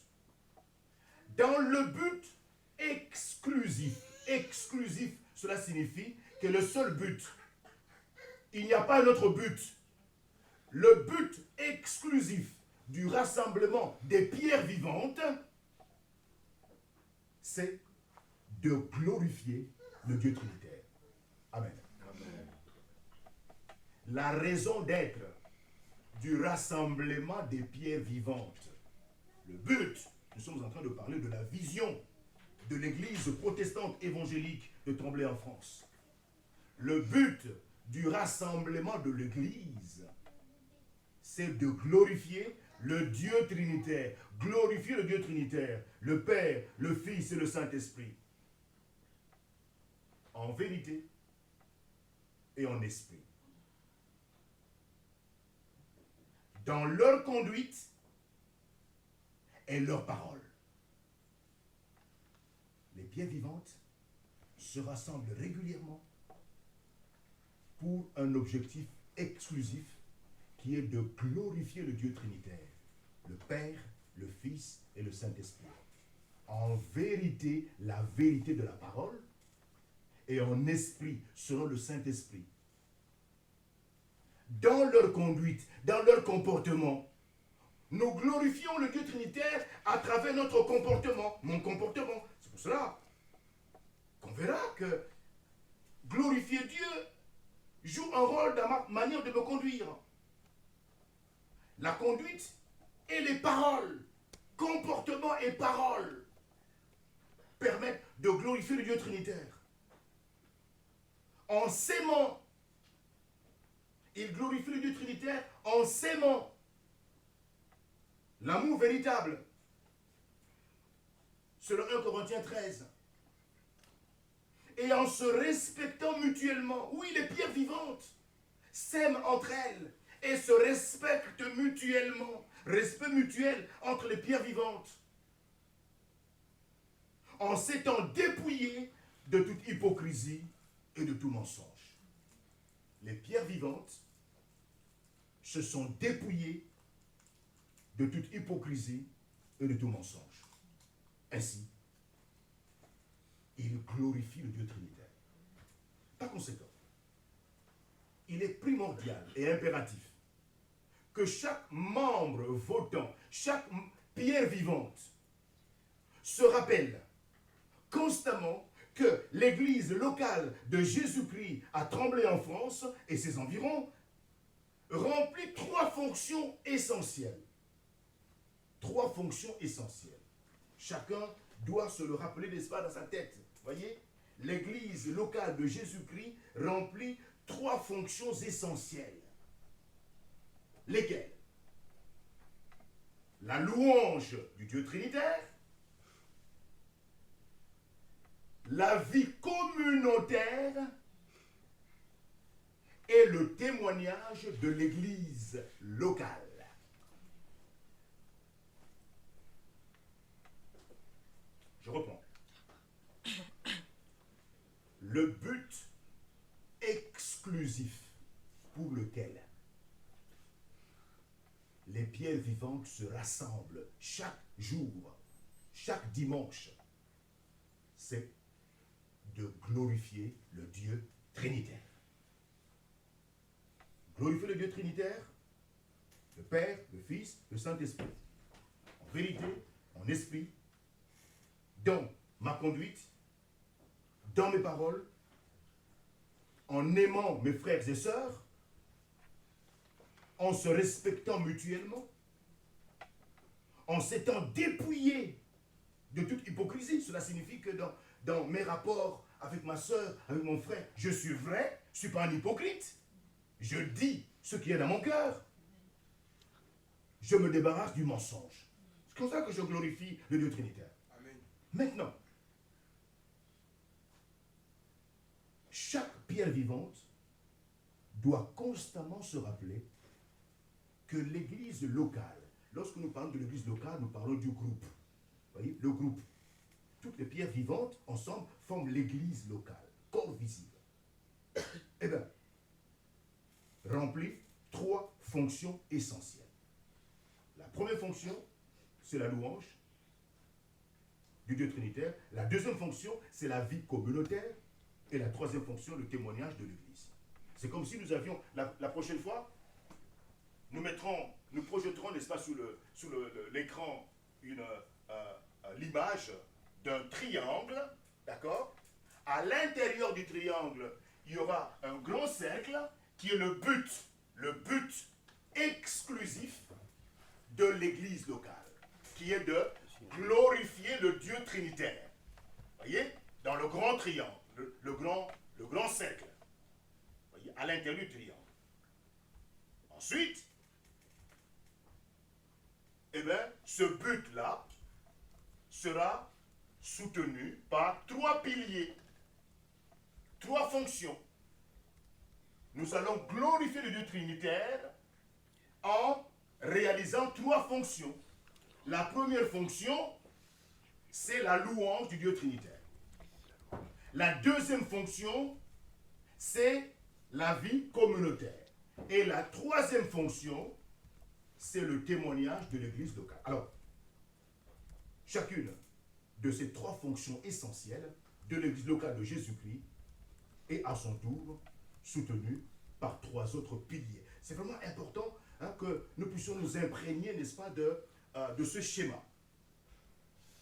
Dans le but exclusif. Exclusif, cela signifie que le seul but, il n'y a pas un autre but. Le but exclusif du rassemblement des pierres vivantes, c'est de glorifier le Dieu trinitaire. Amen. Amen. La raison d'être du rassemblement des pierres vivantes, le but, nous sommes en train de parler de la vision de l'église protestante évangélique de Tremblay en France. Le but du rassemblement de l'église, c'est de glorifier le Dieu trinitaire. Glorifier le Dieu trinitaire, le Père, le Fils et le Saint-Esprit. En vérité et en esprit. Dans leur conduite et leur parole. Les pierres vivantes se rassemblent régulièrement pour un objectif exclusif qui est de glorifier le Dieu trinitaire, le Père, le Fils et le Saint-Esprit. En vérité, la vérité de la parole, et en esprit, selon le Saint-Esprit. Dans leur conduite, dans leur comportement, nous glorifions le Dieu trinitaire à travers notre comportement, mon comportement. C'est pour cela qu'on verra que glorifier Dieu joue un rôle dans ma manière de me conduire. La conduite et les paroles, comportement et paroles, permettent de glorifier le Dieu trinitaire. En s'aimant, il glorifie le Dieu trinitaire en s'aimant. L'amour véritable, selon 1 Corinthiens 13. Et en se respectant mutuellement. Oui, les pierres vivantes s'aiment entre elles et se respectent mutuellement. Respect mutuel entre les pierres vivantes. En s'étant dépouillées de toute hypocrisie et de tout mensonge. Les pierres vivantes se sont dépouillées de toute hypocrisie et de tout mensonge. Ainsi, il glorifie le Dieu trinitaire. Par conséquent, il est primordial et impératif que chaque membre votant, chaque pierre vivante, se rappelle constamment que l'église locale de Jésus-Christ à Tremblay en France et ses environs remplit 3 fonctions essentielles. 3 fonctions essentielles. Chacun doit se le rappeler, n'est-ce pas, dans sa tête. Voyez, l'église locale de Jésus-Christ remplit 3 fonctions essentielles. Lesquelles? La louange du Dieu trinitaire, la vie communautaire et le témoignage de l'église locale. Je reprends. Le but exclusif pour lequel les pierres vivantes se rassemblent chaque jour, chaque dimanche, c'est de glorifier le Dieu trinitaire. Glorifier le Dieu trinitaire, le Père, le Fils, le Saint-Esprit. En vérité en esprit, dans ma conduite, dans mes paroles, en aimant mes frères et sœurs, en se respectant mutuellement, en s'étant dépouillé de toute hypocrisie. Cela signifie que dans mes rapports avec ma sœur, avec mon frère, je suis vrai, je ne suis pas un hypocrite. Je dis ce qui est dans mon cœur. Je me débarrasse du mensonge. C'est comme ça que je glorifie le Dieu Trinitaire. Amen. Maintenant, chaque pierre vivante doit constamment se rappeler que l'église locale, lorsque nous parlons de l'église locale, nous parlons du groupe. Vous voyez, le groupe. Toutes les pierres vivantes, ensemble, forment l'église locale, corps visible. Eh bien, remplit 3 fonctions essentielles. La première fonction, c'est la louange du Dieu Trinitaire. La deuxième fonction, c'est la vie communautaire. Et la troisième fonction, le témoignage de l'église. C'est comme si nous avions, la prochaine fois, nous projetterons, n'est-ce pas, sur l'écran l'image d'un triangle, d'accord? À l'intérieur du triangle, il y aura un grand cercle qui est le but exclusif de l'église locale, qui est de glorifier le Dieu Trinitaire. Voyez? Dans le grand triangle, le grand cercle. Voyez? À l'intérieur du triangle. Ensuite, eh bien, ce but-là sera soutenu par 3 piliers, 3 fonctions. Nous allons glorifier le Dieu Trinitaire en réalisant 3 fonctions. La première fonction, c'est la louange du Dieu Trinitaire. La deuxième fonction, c'est la vie communautaire. Et la troisième fonction, c'est le témoignage de l'église locale. Alors, chacune de ces 3 fonctions essentielles de l'église locale de Jésus-Christ est à son tour soutenue par 3 autres piliers. C'est vraiment important que nous puissions nous imprégner, n'est-ce pas, de ce schéma.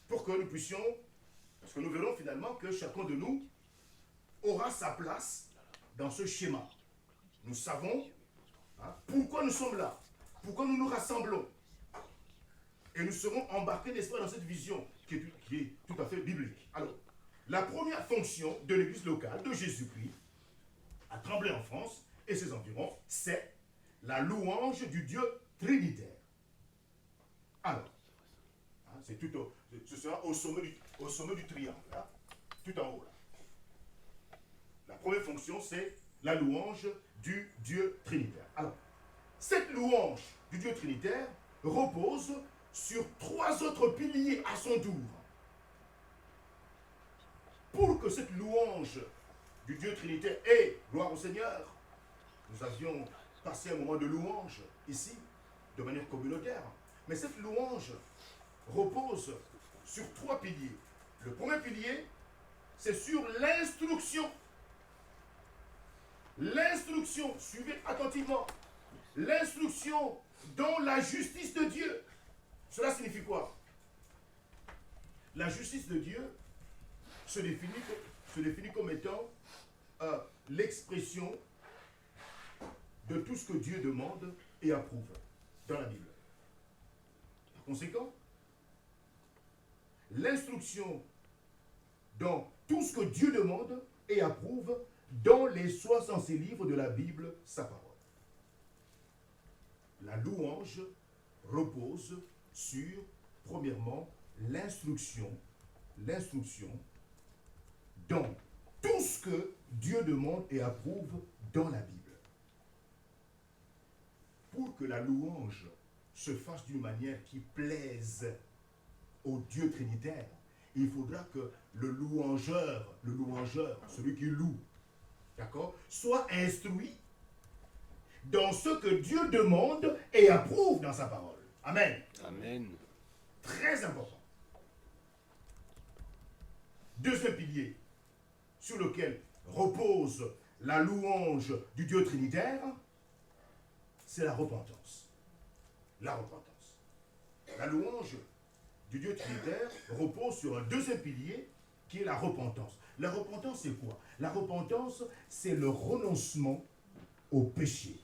Pour que nous puissions, parce que nous verrons finalement que chacun de nous aura sa place dans ce schéma. Nous savons pourquoi nous sommes là, pourquoi nous nous rassemblons. Et nous serons embarqués, n'est-ce pas, dans cette vision qui est tout à fait biblique. Alors, la première fonction de l'église locale de Jésus-Christ, à Tremblay en France et ses environs, c'est la louange du Dieu Trinitaire. Alors, ce sera au sommet du triangle, tout en haut. Là. La première fonction, c'est la louange du Dieu Trinitaire. Alors, cette louange du Dieu Trinitaire repose sur 3 autres piliers à son tour. Pour que cette louange du Dieu Trinitaire ait gloire au Seigneur, nous avions passé un moment de louange ici, de manière communautaire. Mais cette louange repose sur 3 piliers. Le premier pilier, c'est sur l'instruction. L'instruction, suivez attentivement, l'instruction dans la justice de Dieu. Cela signifie quoi? La justice de Dieu se définit comme étant l'expression de tout ce que Dieu demande et approuve dans la Bible. Par conséquent, l'instruction dans tout ce que Dieu demande et approuve dans les 66 livres de la Bible, sa parole. La louange repose sur, premièrement, l'instruction dans tout ce que Dieu demande et approuve dans la Bible. Pour que la louange se fasse d'une manière qui plaise au Dieu Trinitaire, il faudra que le louangeur, celui qui loue, d'accord, soit instruit dans ce que Dieu demande et approuve dans sa parole. Amen. Amen. Très important. Deuxième pilier sur lequel repose la louange du Dieu Trinitaire, c'est la repentance. La repentance. La louange du Dieu trinitaire repose sur un deuxième pilier qui est la repentance. La repentance, c'est quoi? La repentance, c'est le renoncement au péché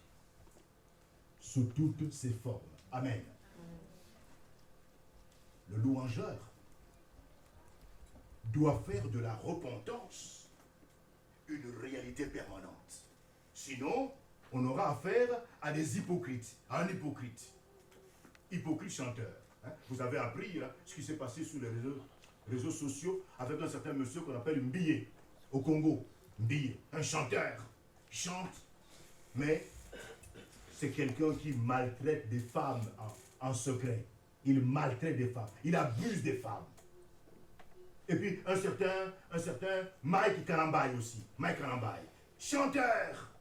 sous toutes ses formes. Amen. Le louangeur doit faire de la repentance une réalité permanente. Sinon, on aura affaire à des hypocrites, à un hypocrite. Hypocrite chanteur. Hein? Vous avez appris hein, ce qui s'est passé sur les réseaux sociaux avec un certain monsieur qu'on appelle Mbiye au Congo. Mbiye, un chanteur, qui chante, mais c'est quelqu'un qui maltraite des femmes en secret. Il maltraite des femmes, il abuse des femmes. Et puis un certain Mike Karambaye aussi, Mike Karambaye, chanteur.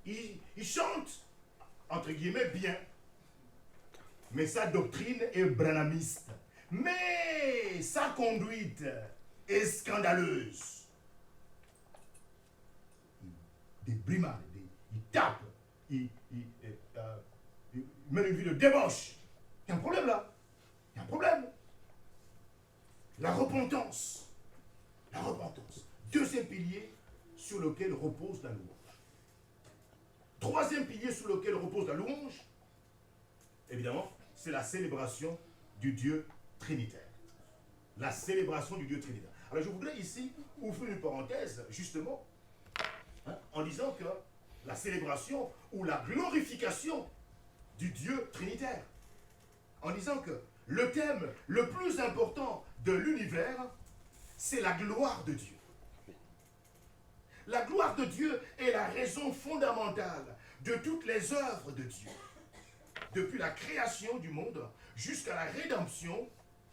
Il chante, entre guillemets, bien. Mais sa doctrine est branhamiste. Mais sa conduite est scandaleuse. Des brimades, il tape, il mène une vie de débauche. Il y a un problème là. Il y a un problème. La repentance. La repentance. Deuxième pilier sur lequel repose la louange. Troisième pilier sur lequel repose la louange, évidemment, c'est la célébration du Dieu trinitaire. La célébration du Dieu trinitaire. Alors je voudrais ici ouvrir une parenthèse, justement, hein, en disant que la célébration ou la glorification du Dieu trinitaire, en disant que le thème le plus important de l'univers, c'est la gloire de Dieu. La gloire de Dieu est la raison fondamentale de toutes les œuvres de Dieu. Depuis la création du monde jusqu'à la rédemption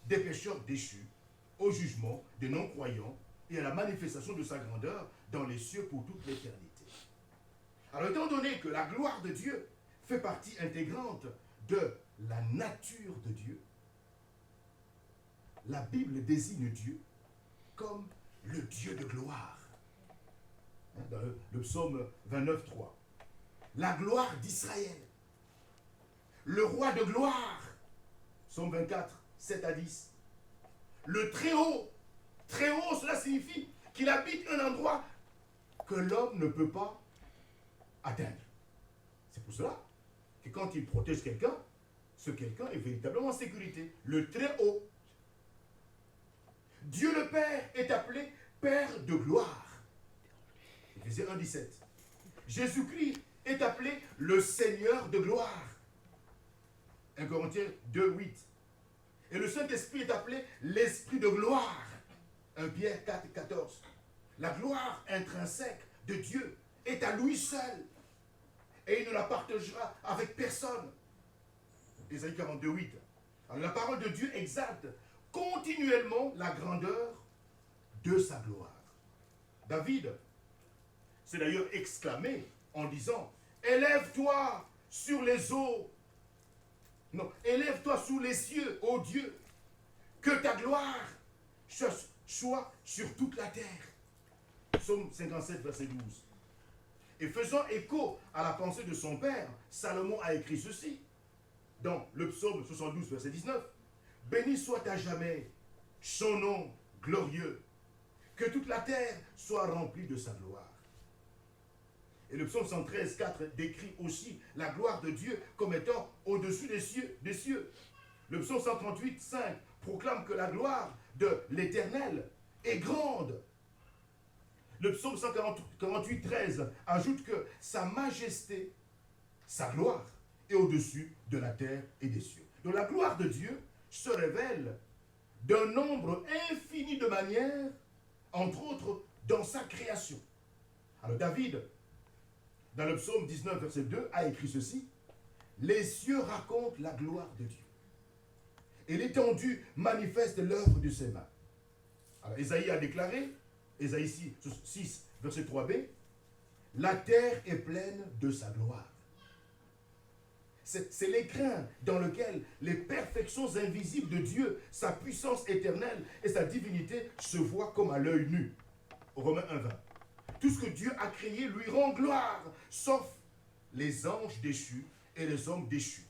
des pécheurs déchus, au jugement des non-croyants et à la manifestation de sa grandeur dans les cieux pour toute l'éternité. Alors, étant donné que la gloire de Dieu fait partie intégrante de la nature de Dieu, la Bible désigne Dieu comme le Dieu de gloire. Dans le psaume 29, 3. La gloire d'Israël. Le roi de gloire. Psaume 24, 7 à 10. Le Très-Haut. Très-Haut, cela signifie qu'il habite un endroit que l'homme ne peut pas atteindre. C'est pour cela que quand il protège quelqu'un, ce quelqu'un est véritablement en sécurité. Le Très-Haut. Dieu le Père est appelé Père de gloire. Éphésiens 1, 17. Jésus-Christ est appelé le Seigneur de gloire. 1 Corinthiens 2, 8. Et le Saint-Esprit est appelé l'Esprit de gloire. 1 Pierre 4, 14. La gloire intrinsèque de Dieu est à lui seul. Et il ne la partagera avec personne. Ésaïe 42, 8. Alors la parole de Dieu exalte continuellement la grandeur de sa gloire. David s'est d'ailleurs exclamé en disant « Élève-toi sur les eaux. Non, élève-toi sous les cieux, ô Dieu, que ta gloire soit sur toute la terre. » Psaume 57, verset 12. Et faisant écho à la pensée de son père, Salomon a écrit ceci dans le psaume 72, verset 19. « Béni soit à jamais son nom glorieux, que toute la terre soit remplie de sa gloire. » Et le psaume 113, 4 décrit aussi la gloire de Dieu comme étant au-dessus des cieux. Le psaume 138, 5 proclame que la gloire de l'Éternel est grande. Le psaume 148, 13 ajoute que sa majesté, sa gloire, est au-dessus de la terre et des cieux. Donc la gloire de Dieu se révèle d'un nombre infini de manières, entre autres dans sa création. Alors David, dans le psaume 19, verset 2, a écrit ceci. « Les cieux racontent la gloire de Dieu. Et l'étendue manifeste l'œuvre de ses mains. » Alors Ésaïe a déclaré, Ésaïe 6, verset 3b, « La terre est pleine de sa gloire. » C'est l'écrin dans lequel les perfections invisibles de Dieu, sa puissance éternelle et sa divinité se voient comme à l'œil nu. Romains 1, 20. Tout ce que Dieu a créé lui rend gloire, sauf les anges déchus et les hommes déchus.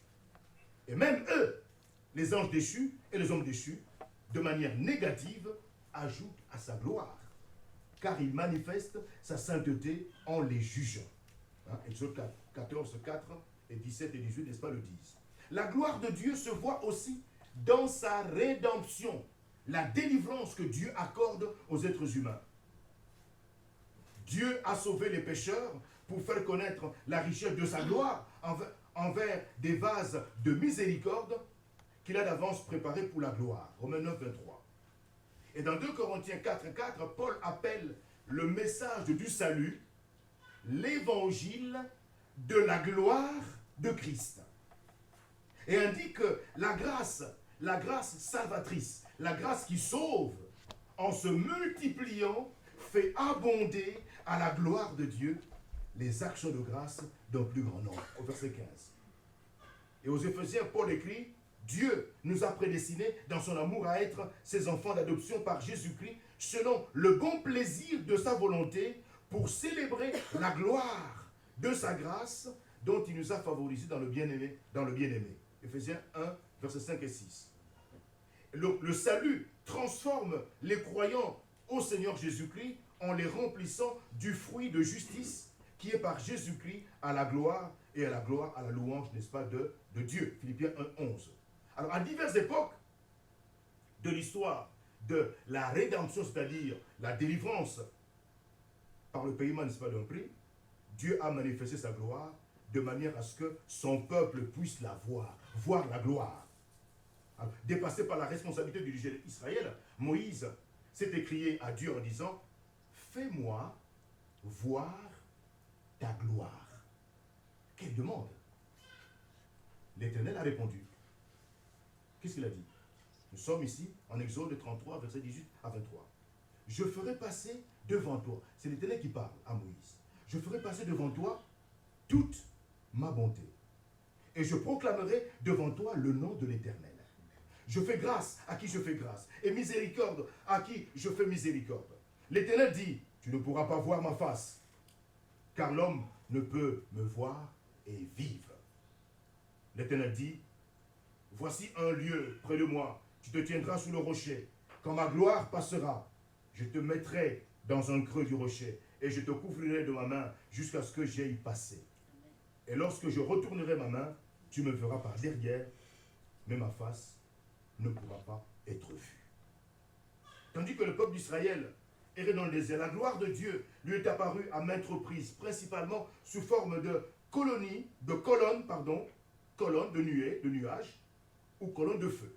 Et même eux, les anges déchus et les hommes déchus, de manière négative, ajoutent à sa gloire, car il manifeste sa sainteté en les jugeant. Hein, Exode 14, 4 et 17 et 18, n'est-ce pas, le disent. La gloire de Dieu se voit aussi dans sa rédemption, la délivrance que Dieu accorde aux êtres humains. Dieu a sauvé les pécheurs pour faire connaître la richesse de sa gloire envers des vases de miséricorde qu'il a d'avance préparés pour la gloire. Romains 9, 23. Et dans 2 Corinthiens 4, 4, Paul appelle le message du salut l'évangile de la gloire de Christ. Et indique que la grâce salvatrice, la grâce qui sauve, en se multipliant, fait abonder à la gloire de Dieu les actions de grâce d'un plus grand nombre. Au verset 15. Et aux Éphésiens, Paul écrit, Dieu nous a prédestinés dans son amour à être ses enfants d'adoption par Jésus-Christ, selon le bon plaisir de sa volonté, pour célébrer la gloire de sa grâce dont il nous a favorisés dans le bien-aimé. Éphésiens 1, versets 5 et 6. Le salut transforme les croyants au Seigneur Jésus-Christ en les remplissant du fruit de justice qui est par Jésus-Christ à la gloire et à la louange, n'est-ce pas, de Dieu. Philippiens 1, 11. Alors, à diverses époques de l'histoire de la rédemption, c'est-à-dire la délivrance par le paiement, n'est-ce pas, d'un prix, Dieu a manifesté sa gloire de manière à ce que son peuple puisse la voir la gloire. Alors, dépassé par la responsabilité du dirigeant d'Israël, Moïse s'est écrié à Dieu en disant « Fais-moi voir ta gloire ». Quelle demande! L'Éternel a répondu. Qu'est-ce qu'il a dit? Nous sommes ici en Exode 33, verset 18 à 23. Je ferai passer devant toi, c'est l'Éternel qui parle à Moïse, je ferai passer devant toi toute ma bonté. Et je proclamerai devant toi le nom de l'Éternel. Je fais grâce à qui je fais grâce, et miséricorde à qui je fais miséricorde. L'Éternel dit, tu ne pourras pas voir ma face, car l'homme ne peut me voir et vivre. L'Éternel dit, voici un lieu près de moi, tu te tiendras sous le rocher. Quand ma gloire passera, je te mettrai dans un creux du rocher, et je te couvrirai de ma main jusqu'à ce que j'aille passer. Et lorsque je retournerai ma main, tu me verras par derrière, mais ma face ne pourra pas être vue. Tandis que le peuple d'Israël errait dans le désert, la gloire de Dieu lui est apparue à maintes reprises, principalement sous forme de colonnes de nuées, de nuages, ou colonnes de feu.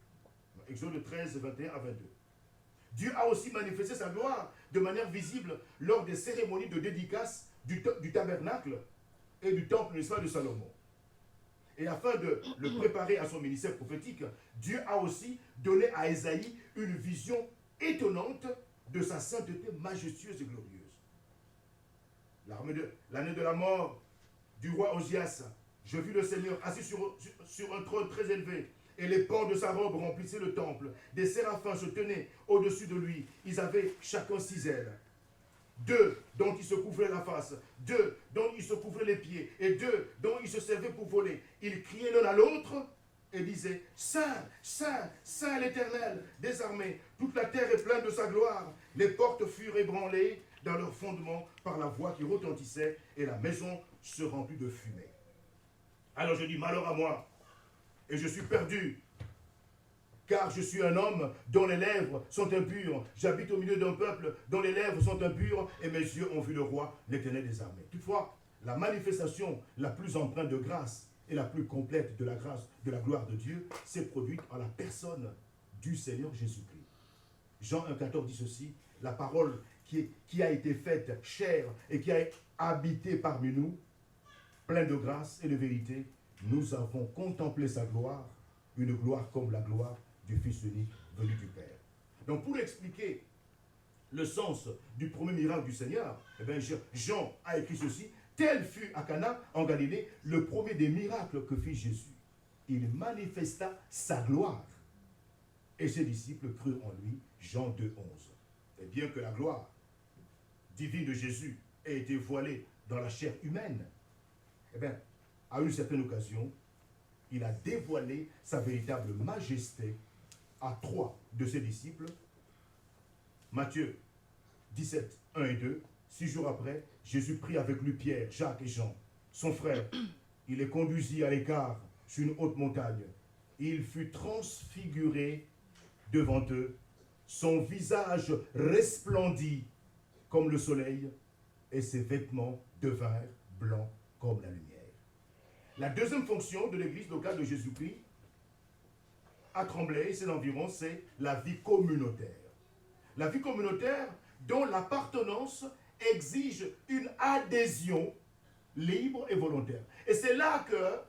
Exode 13, 21 à 22. Dieu a aussi manifesté sa gloire de manière visible lors des cérémonies de dédicace du tabernacle et du temple, n'est-ce pas, de Salomon. Et afin de le préparer à son ministère prophétique, Dieu a aussi donné à Ésaïe une vision étonnante de sa sainteté majestueuse et glorieuse. L'année de la mort du roi Osias, je vis le Seigneur assis sur un trône très élevé, et les pans de sa robe remplissaient le temple. Des séraphins se tenaient au-dessus de lui. Ils avaient chacun 6 ailes. 2 dont ils se couvraient la face, 2 dont ils se couvraient les pieds, et 2 dont ils se servaient pour voler. Ils criaient l'un à l'autre et disaient, Saint, Saint, Saint l'Éternel des armées, toute la terre est pleine de sa gloire. Les portes furent ébranlées dans leur fondement par la voix qui retentissait, et la maison se remplit de fumée. Alors je dis, malheur à moi, et je suis perdu, car je suis un homme dont les lèvres sont impures. J'habite au milieu d'un peuple dont les lèvres sont impures, et mes yeux ont vu le roi, l'Éternel des armées. Toutefois, la manifestation la plus empreinte de grâce et la plus complète de la grâce, de la gloire de Dieu, s'est produite en la personne du Seigneur Jésus-Christ. Jean 1,14 dit ceci, la parole qui a été faite chair et qui a habité parmi nous, pleine de grâce et de vérité, nous avons contemplé sa gloire, une gloire comme la gloire du Fils unique venu du Père. Donc pour expliquer le sens du premier miracle du Seigneur, eh bien, Jean a écrit ceci, tel fut à Cana en Galilée le premier des miracles que fit Jésus. Il manifesta sa gloire et ses disciples crurent en lui. Jean 2, 11. Et bien que la gloire divine de Jésus ait été voilée dans la chair humaine, eh bien, à une certaine occasion, il a dévoilé sa véritable majesté à 3 de ses disciples. Matthieu 17, 1 et 2. 6 jours après, Jésus prit avec lui Pierre, Jacques et Jean, son frère. Il les conduisit à l'écart sur une haute montagne. Il fut transfiguré devant eux. Son visage resplendit comme le soleil et ses vêtements devinrent blancs comme la lumière. La deuxième fonction de l'église locale de Jésus-Christ à Tremblay et ses environs, c'est la vie communautaire. La vie communautaire dont l'appartenance exige une adhésion libre et volontaire. Et c'est là que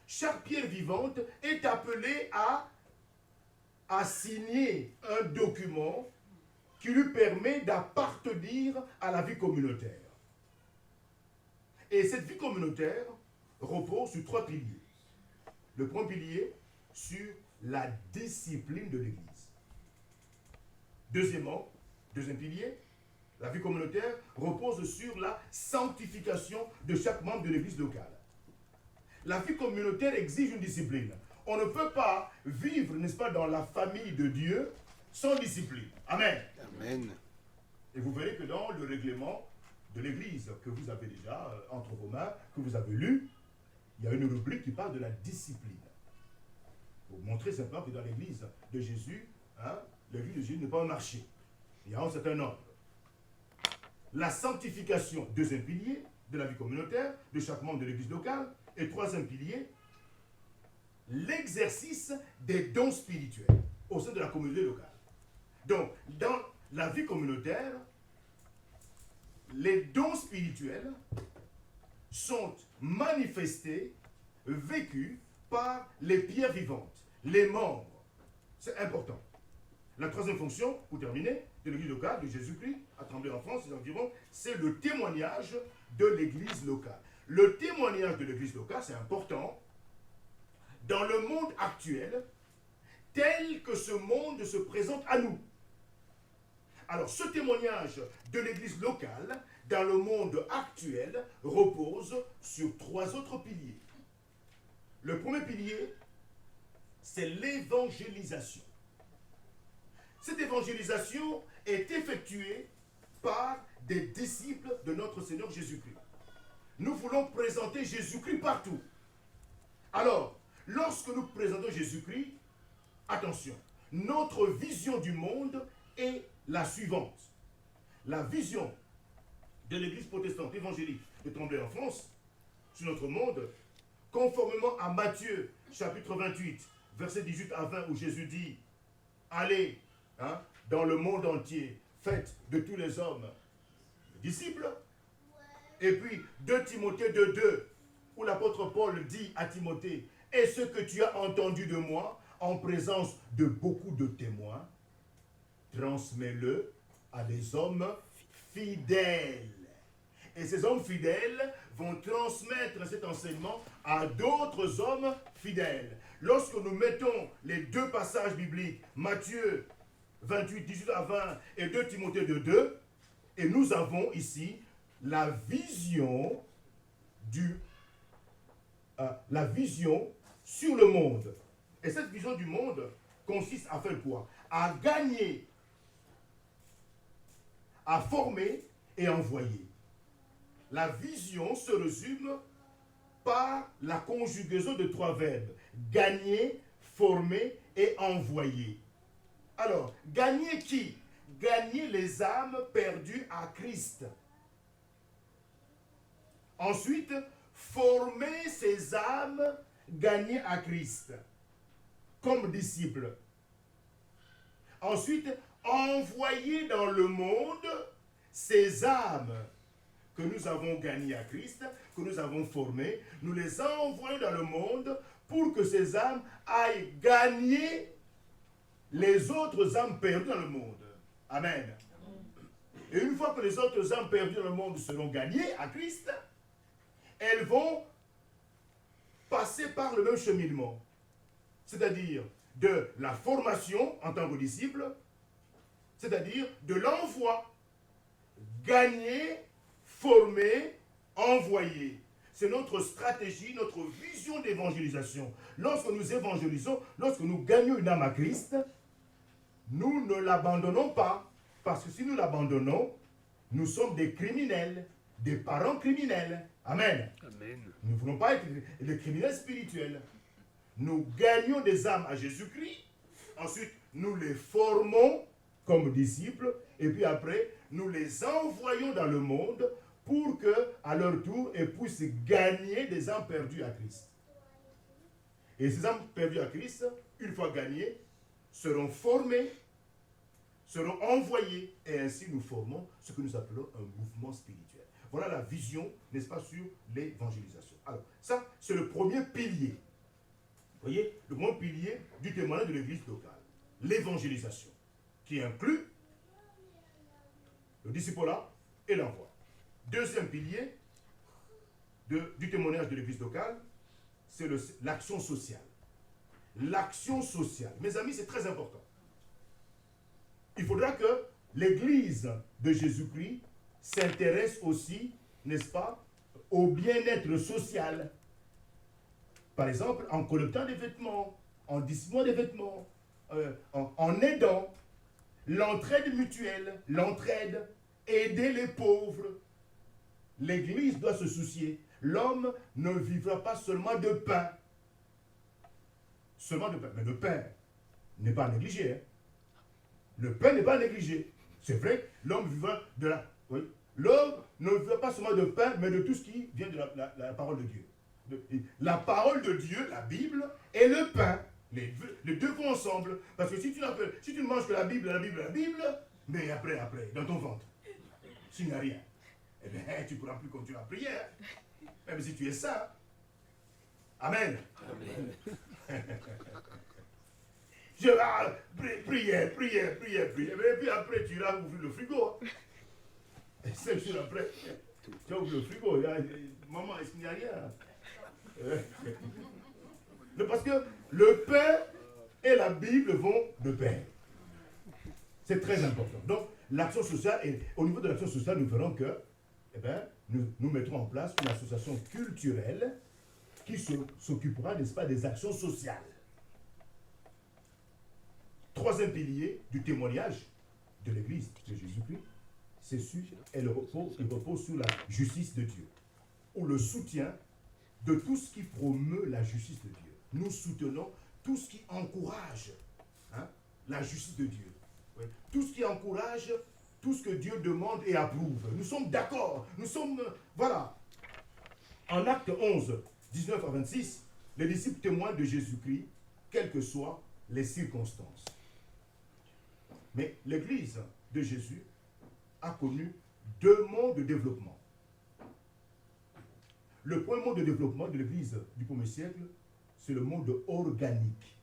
chaque pierre vivante est appelée à signer un document qui lui permet d'appartenir à la vie communautaire. Et cette vie communautaire repose sur 3 piliers. Le premier pilier, sur la discipline de l'Église. Deuxième pilier, la vie communautaire repose sur la sanctification de chaque membre de l'Église locale. La vie communautaire exige une discipline. On ne peut pas vivre, n'est-ce pas, dans la famille de Dieu sans discipline. Amen. Amen. Et vous verrez que dans le règlement de l'Église que vous avez déjà entre vos mains, que vous avez lu, il y a une rubrique qui parle de la discipline. Pour montrer simplement que dans l'Église de Jésus, l'Église de Jésus n'est pas un marché. Il y a un certain ordre. La sanctification, deuxième pilier de la vie communautaire, de chaque membre de l'Église locale. Et troisième pilier, l'exercice des dons spirituels au sein de la communauté locale. Donc, dans la vie communautaire, les dons spirituels sont manifestés, vécus par les pierres vivantes, les membres. C'est important. La troisième fonction, pour terminer, de l'église locale de Jésus-Christ, à Tremblay en France, c'est le témoignage de l'église locale. Le témoignage de l'église locale, c'est important. Dans le monde actuel, tel que ce monde se présente à nous. Alors, ce témoignage de l'église locale, dans le monde actuel, repose sur 3 autres piliers. Le premier pilier, c'est l'évangélisation. Cette évangélisation est effectuée par des disciples de notre Seigneur Jésus-Christ. Nous voulons présenter Jésus-Christ partout. Alors, lorsque nous présentons Jésus-Christ, attention, notre vision du monde est la suivante. La vision de l'Église protestante évangélique de Tremblay en France, sur notre monde, conformément à Matthieu, chapitre 28, versets 18 à 20, où Jésus dit, allez dans le monde entier, faites de tous les hommes disciples. Et puis 2 Timothée 2:2, où l'apôtre Paul dit à Timothée, et ce que tu as entendu de moi, en présence de beaucoup de témoins, transmets-le à des hommes fidèles. Et ces hommes fidèles vont transmettre cet enseignement à d'autres hommes fidèles. Lorsque nous mettons les 2 passages bibliques, Matthieu 28, 18 à 20 et 2 Timothée 2:2, et nous avons ici la vision sur le monde. Et cette vision du monde consiste à faire quoi? À gagner, à former et à envoyer. La vision se résume par la conjugaison de 3 verbes. Gagner, former et envoyer. Alors, gagner qui? Gagner les âmes perdues à Christ. Ensuite, former ces âmes gagnées à Christ comme disciples. Ensuite, envoyer dans le monde ces âmes que nous avons gagnées à Christ, que nous avons formées, nous les envoyons dans le monde pour que ces âmes aillent gagner les autres âmes perdues dans le monde. Amen. Et une fois que les autres âmes perdues dans le monde seront gagnées à Christ, elles vont passer par le même cheminement. C'est-à-dire de la formation en tant que disciple, c'est-à-dire de l'envoi. Gagner, former, envoyer. C'est notre stratégie, notre vision d'évangélisation. Lorsque nous évangélisons, lorsque nous gagnons une âme à Christ, nous ne l'abandonnons pas. Parce que si nous l'abandonnons, nous sommes des criminels, des parents criminels. Amen. Amen. Nous ne voulons pas être des criminels spirituels. Nous gagnons des âmes à Jésus-Christ. Ensuite, nous les formons comme disciples. Et puis après, nous les envoyons dans le monde pour qu'à leur tour, ils puissent gagner des âmes perdues à Christ. Et ces âmes perdues à Christ, une fois gagnées, seront formées, seront envoyées. Et ainsi, nous formons ce que nous appelons un mouvement spirituel. Voilà la vision, n'est-ce pas, sur l'évangélisation. Alors, ça, c'est le premier pilier. Vous voyez, le premier pilier du témoignage de l'église locale. L'évangélisation, qui inclut le discipulat et l'envoi. Deuxième pilier du témoignage de l'église locale, c'est l'action sociale. L'action sociale. Mes amis, c'est très important. Il faudra que l'église de Jésus-Christ s'intéresse aussi, n'est-ce pas, au bien-être social. Par exemple, en collectant des vêtements, en distribuant des vêtements, en aidant, l'entraide mutuelle, l'entraide, aider les pauvres. L'église doit se soucier. L'homme ne vivra pas seulement de pain. Seulement de pain. Mais le pain n'est pas négligé. Hein. Le pain n'est pas négligé. C'est vrai, l'homme vivra de la... Oui. L'homme ne vivra pas seulement de pain, mais de tout ce qui vient de la parole de Dieu. La parole de Dieu, la Bible, et le pain. Les deux vont ensemble. Parce que si tu ne manges que la Bible, mais après, dans ton ventre, s'il n'y a rien, eh bien, tu ne pourras plus continuer la prière. Même si tu es saint. Amen. Amen. Prière. Et puis après, tu iras ouvrir le frigo. Et 5 jours après, tu vas ouvrir le frigo. Maman, est-ce qu'il n'y a rien? Parce que le pain et la Bible vont de pair. C'est très important. Donc, l'action sociale, et au niveau de l'action sociale, nous verrons que, nous mettrons en place une association culturelle qui s'occupera, n'est-ce pas, des actions sociales. Troisième pilier du témoignage de l'Église de Jésus-Christ, il repose sur la justice de Dieu, ou le soutien de tout ce qui promeut la justice de Dieu. Nous soutenons tout ce qui encourage la justice de Dieu. Oui. Tout ce qui encourage, tout ce que Dieu demande et approuve. Nous sommes d'accord. Nous sommes... voilà. En Acte 11, 19 à 26, les disciples témoignent de Jésus-Christ, quelles que soient les circonstances. Mais l'Église de Jésus a connu 2 modes de développement. Le premier mode de développement de l'Église du 1er siècle, c'est le monde organique.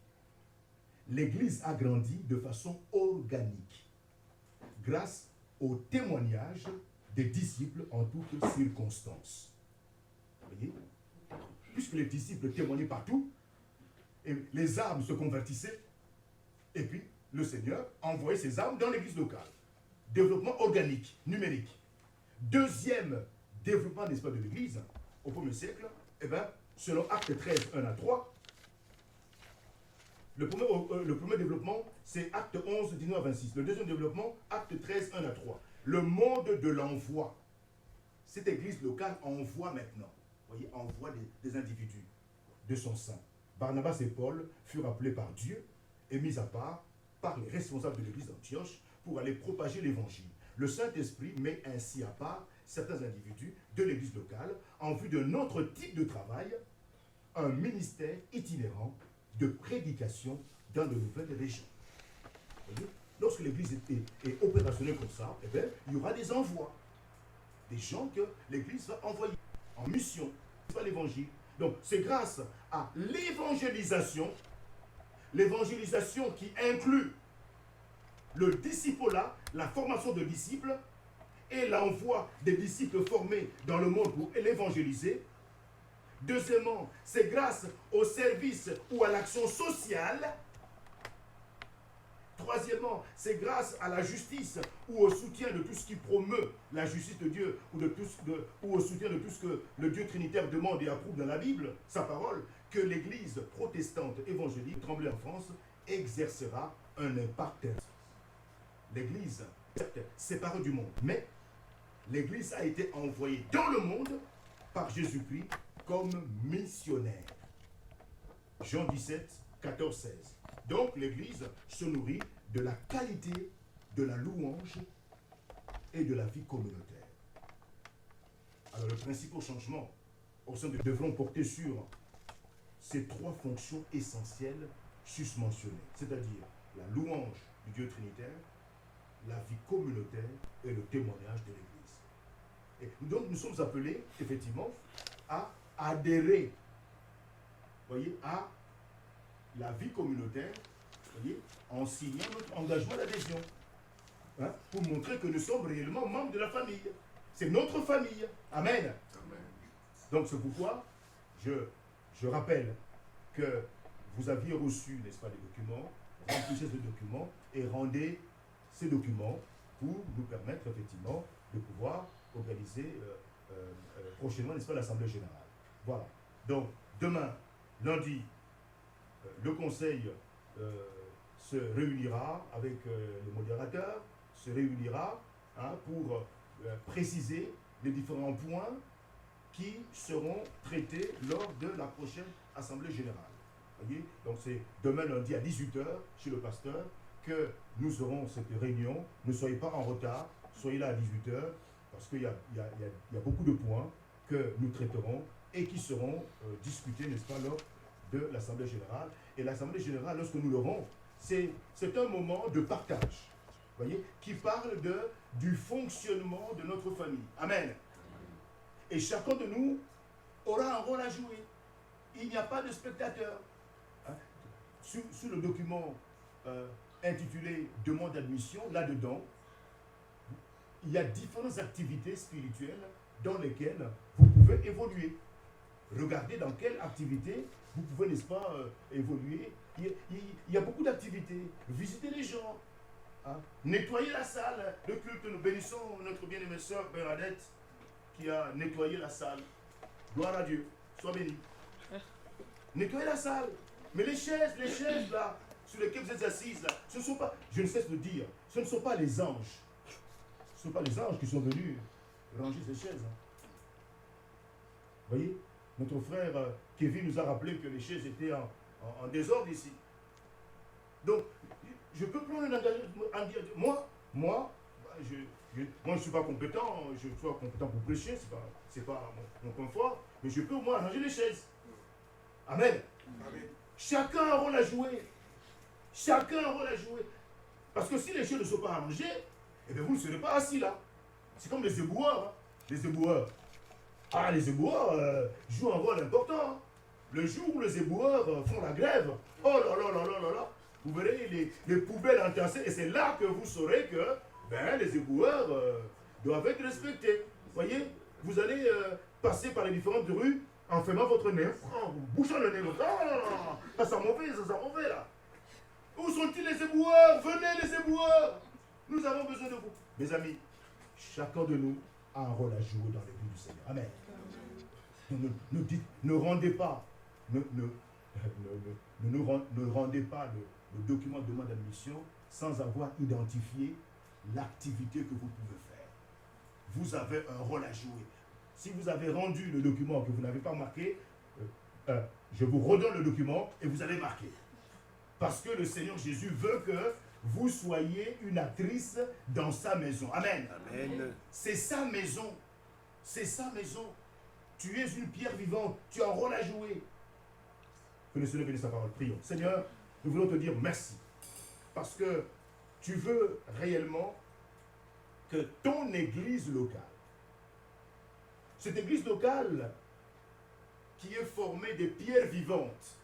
L'Église a grandi de façon organique, grâce au témoignage des disciples en toutes circonstances. Vous voyez? Puisque les disciples témoignaient partout, et les âmes se convertissaient, et puis le Seigneur envoyait ses âmes dans l'église locale. Développement organique, numérique. Deuxième développement, n'est-ce pas, de l'église, au 1er siècle, selon Acte 13, 1 à 3, le premier développement, c'est Acte 11, 19 à 26. Le deuxième développement, Acte 13, 1 à 3. Le monde de l'envoi. Cette église locale envoie maintenant. Vous voyez, envoie des individus de son sein. Barnabas et Paul furent appelés par Dieu et mis à part par les responsables de l'église d'Antioche pour aller propager l'évangile. Le Saint-Esprit met ainsi à part certains individus de l'église locale en vue d'un autre type de travail, un ministère itinérant de prédication dans de nouvelles régions. Voyez, lorsque l'église est opérationnelle comme ça, il y aura des envois. Des gens que l'église va envoyer en mission, c'est pas l'évangile. Donc c'est grâce à l'évangélisation qui inclut le discipulat, la formation de disciples et l'envoi des disciples formés dans le monde pour l'évangéliser. Deuxièmement, c'est grâce au service ou à l'action sociale. Troisièmement, c'est grâce à la justice ou au soutien de tout ce qui promeut la justice de Dieu ou au soutien de tout ce que le Dieu trinitaire demande et approuve dans la Bible, sa parole, que l'Église protestante évangélique tremblée en France exercera un impact l'Église, certes, séparée du monde, mais l'Église a été envoyée dans le monde par Jésus-Christ comme missionnaire. Jean 17, 14, 16. Donc l'Église se nourrit de la qualité de la louange et de la vie communautaire. Alors le principal changement au sein de devront porter sur ces trois fonctions essentielles susmentionnées, c'est-à-dire la louange du Dieu Trinitaire, la vie communautaire et le témoignage de l'Église. Et donc nous sommes appelés effectivement à adhérer, voyez, à la vie communautaire, voyez, en signant notre engagement d'adhésion, hein, pour montrer que nous sommes réellement membres de la famille. C'est notre famille. Amen. Amen. Donc c'est pourquoi je rappelle que vous aviez reçu, n'est-ce pas, des documents, remplissez ces documents et rendez ces documents pour nous permettre effectivement de pouvoir organiser prochainement, n'est-ce pas, l'Assemblée Générale. Voilà. Donc demain, lundi, le Conseil se réunira avec les modérateurs, se réunira, hein, pour préciser les différents points qui seront traités lors de la prochaine Assemblée Générale. Voyez. Donc c'est demain lundi à 18h chez le pasteur que nous aurons cette réunion. Ne soyez pas en retard, soyez là à 18h parce qu'il y a beaucoup de points que nous traiterons et qui seront discutés, n'est-ce pas, lors de l'Assemblée Générale. Et l'Assemblée Générale, lorsque nous l'aurons, c'est un moment de partage, voyez, qui parle du fonctionnement de notre famille. Amen. Et chacun de nous aura un rôle à jouer. Il n'y a pas de spectateur. Hein? Sur le document intitulé « Demande d'admission », là-dedans, il y a différentes activités spirituelles dans lesquelles vous pouvez évoluer. Regardez dans quelle activité vous pouvez, n'est-ce pas, évoluer. Il y a beaucoup d'activités. Visiter les gens, hein? Nettoyer la salle. Le culte, nous bénissons notre bien-aimée sœur Bernadette qui a nettoyé la salle. Gloire à Dieu. Sois béni. Nettoyer la salle. Mais les chaises là, sur lesquelles vous êtes assises, là, ce ne sont pas, je ne cesse de dire, ce ne sont pas les anges. Ce ne sont pas les anges qui sont venus ranger ces chaises. Hein. Voyez, notre frère Kevin nous a rappelé que les chaises étaient en désordre ici. Donc, je peux prendre un engagement. Moi, je ne suis pas compétent, je suis pas compétent pour prêcher, c'est pas mon confort, mais je peux au moins arranger les chaises. Amen. Amen. Chacun a un rôle à jouer. Chacun a un rôle à jouer. Parce que si les chaises ne sont pas arrangées, eh bien vous ne serez pas assis là. C'est comme les éboueurs. Hein. Les éboueurs. Ah, les éboueurs jouent un rôle important. Hein. Le jour où les éboueurs font la grève, oh là là là là là là, vous verrez les poubelles entassées et c'est là que vous saurez que les éboueurs doivent être respectés. Voyez, vous allez passer par les différentes rues en fermant votre nez, en bouchant le nez. Ah, ça sent mauvais là. Où sont-ils les éboueurs? Venez les éboueurs. Nous avons besoin de vous. Mes amis, chacun de nous a un rôle à jouer dans l'église du Seigneur. Amen. Ne rendez pas, ne rendez pas le document de demande d'admission sans avoir identifié l'activité que vous pouvez faire. Vous avez un rôle à jouer. Si vous avez rendu le document que vous n'avez pas marqué, je vous redonne le document et vous allez marquer. Parce que le Seigneur Jésus veut que vous soyez une actrice dans sa maison. Amen. Amen. C'est sa maison. C'est sa maison. Tu es une pierre vivante. Tu as un rôle à jouer. Que le Seigneur bénisse sa parole. Prions. Seigneur, nous voulons te dire merci. Parce que tu veux réellement que ton église locale, cette église locale qui est formée des pierres vivantes,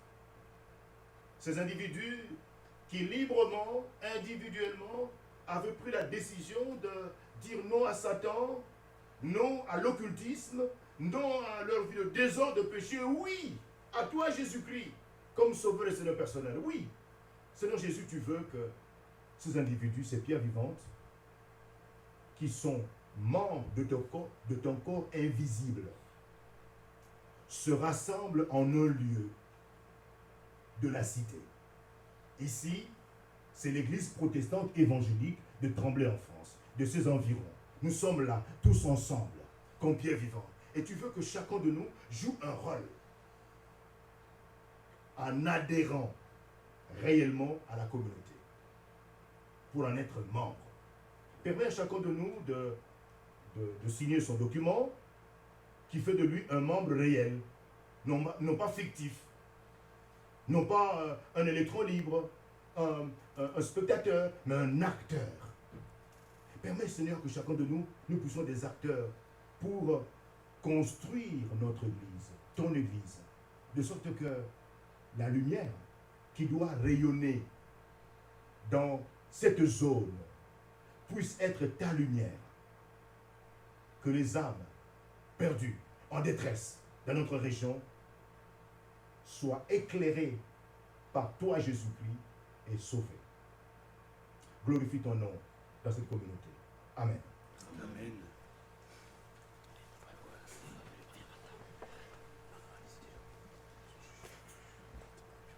ces individus qui librement, individuellement, avaient pris la décision de dire non à Satan, non à l'occultisme, non à leur vie de désordre, de péché, oui, à toi Jésus-Christ, comme sauveur et Seigneur personnel, oui. Seigneur Jésus, tu veux que ces individus, ces pierres vivantes, qui sont membres de ton corps invisible, se rassemblent en un lieu de la cité. Ici, c'est l'église protestante évangélique de Tremblay en France, de ses environs. Nous sommes là, tous ensemble, comme pierre vivante. Et tu veux que chacun de nous joue un rôle en adhérant réellement à la communauté, pour en être membre. Permet à chacun de nous de signer son document qui fait de lui un membre réel, non pas fictif, non pas un électron libre, un spectateur, mais un acteur. Permets, Seigneur, que chacun de nous, nous puissions des acteurs pour construire notre Église, ton Église, de sorte que la lumière qui doit rayonner dans cette zone puisse être ta lumière. Que les âmes perdues, en détresse dans notre région, soient éclairées par toi, Jésus-Christ, et sauvées. Glorifie ton nom dans cette communauté. Amen.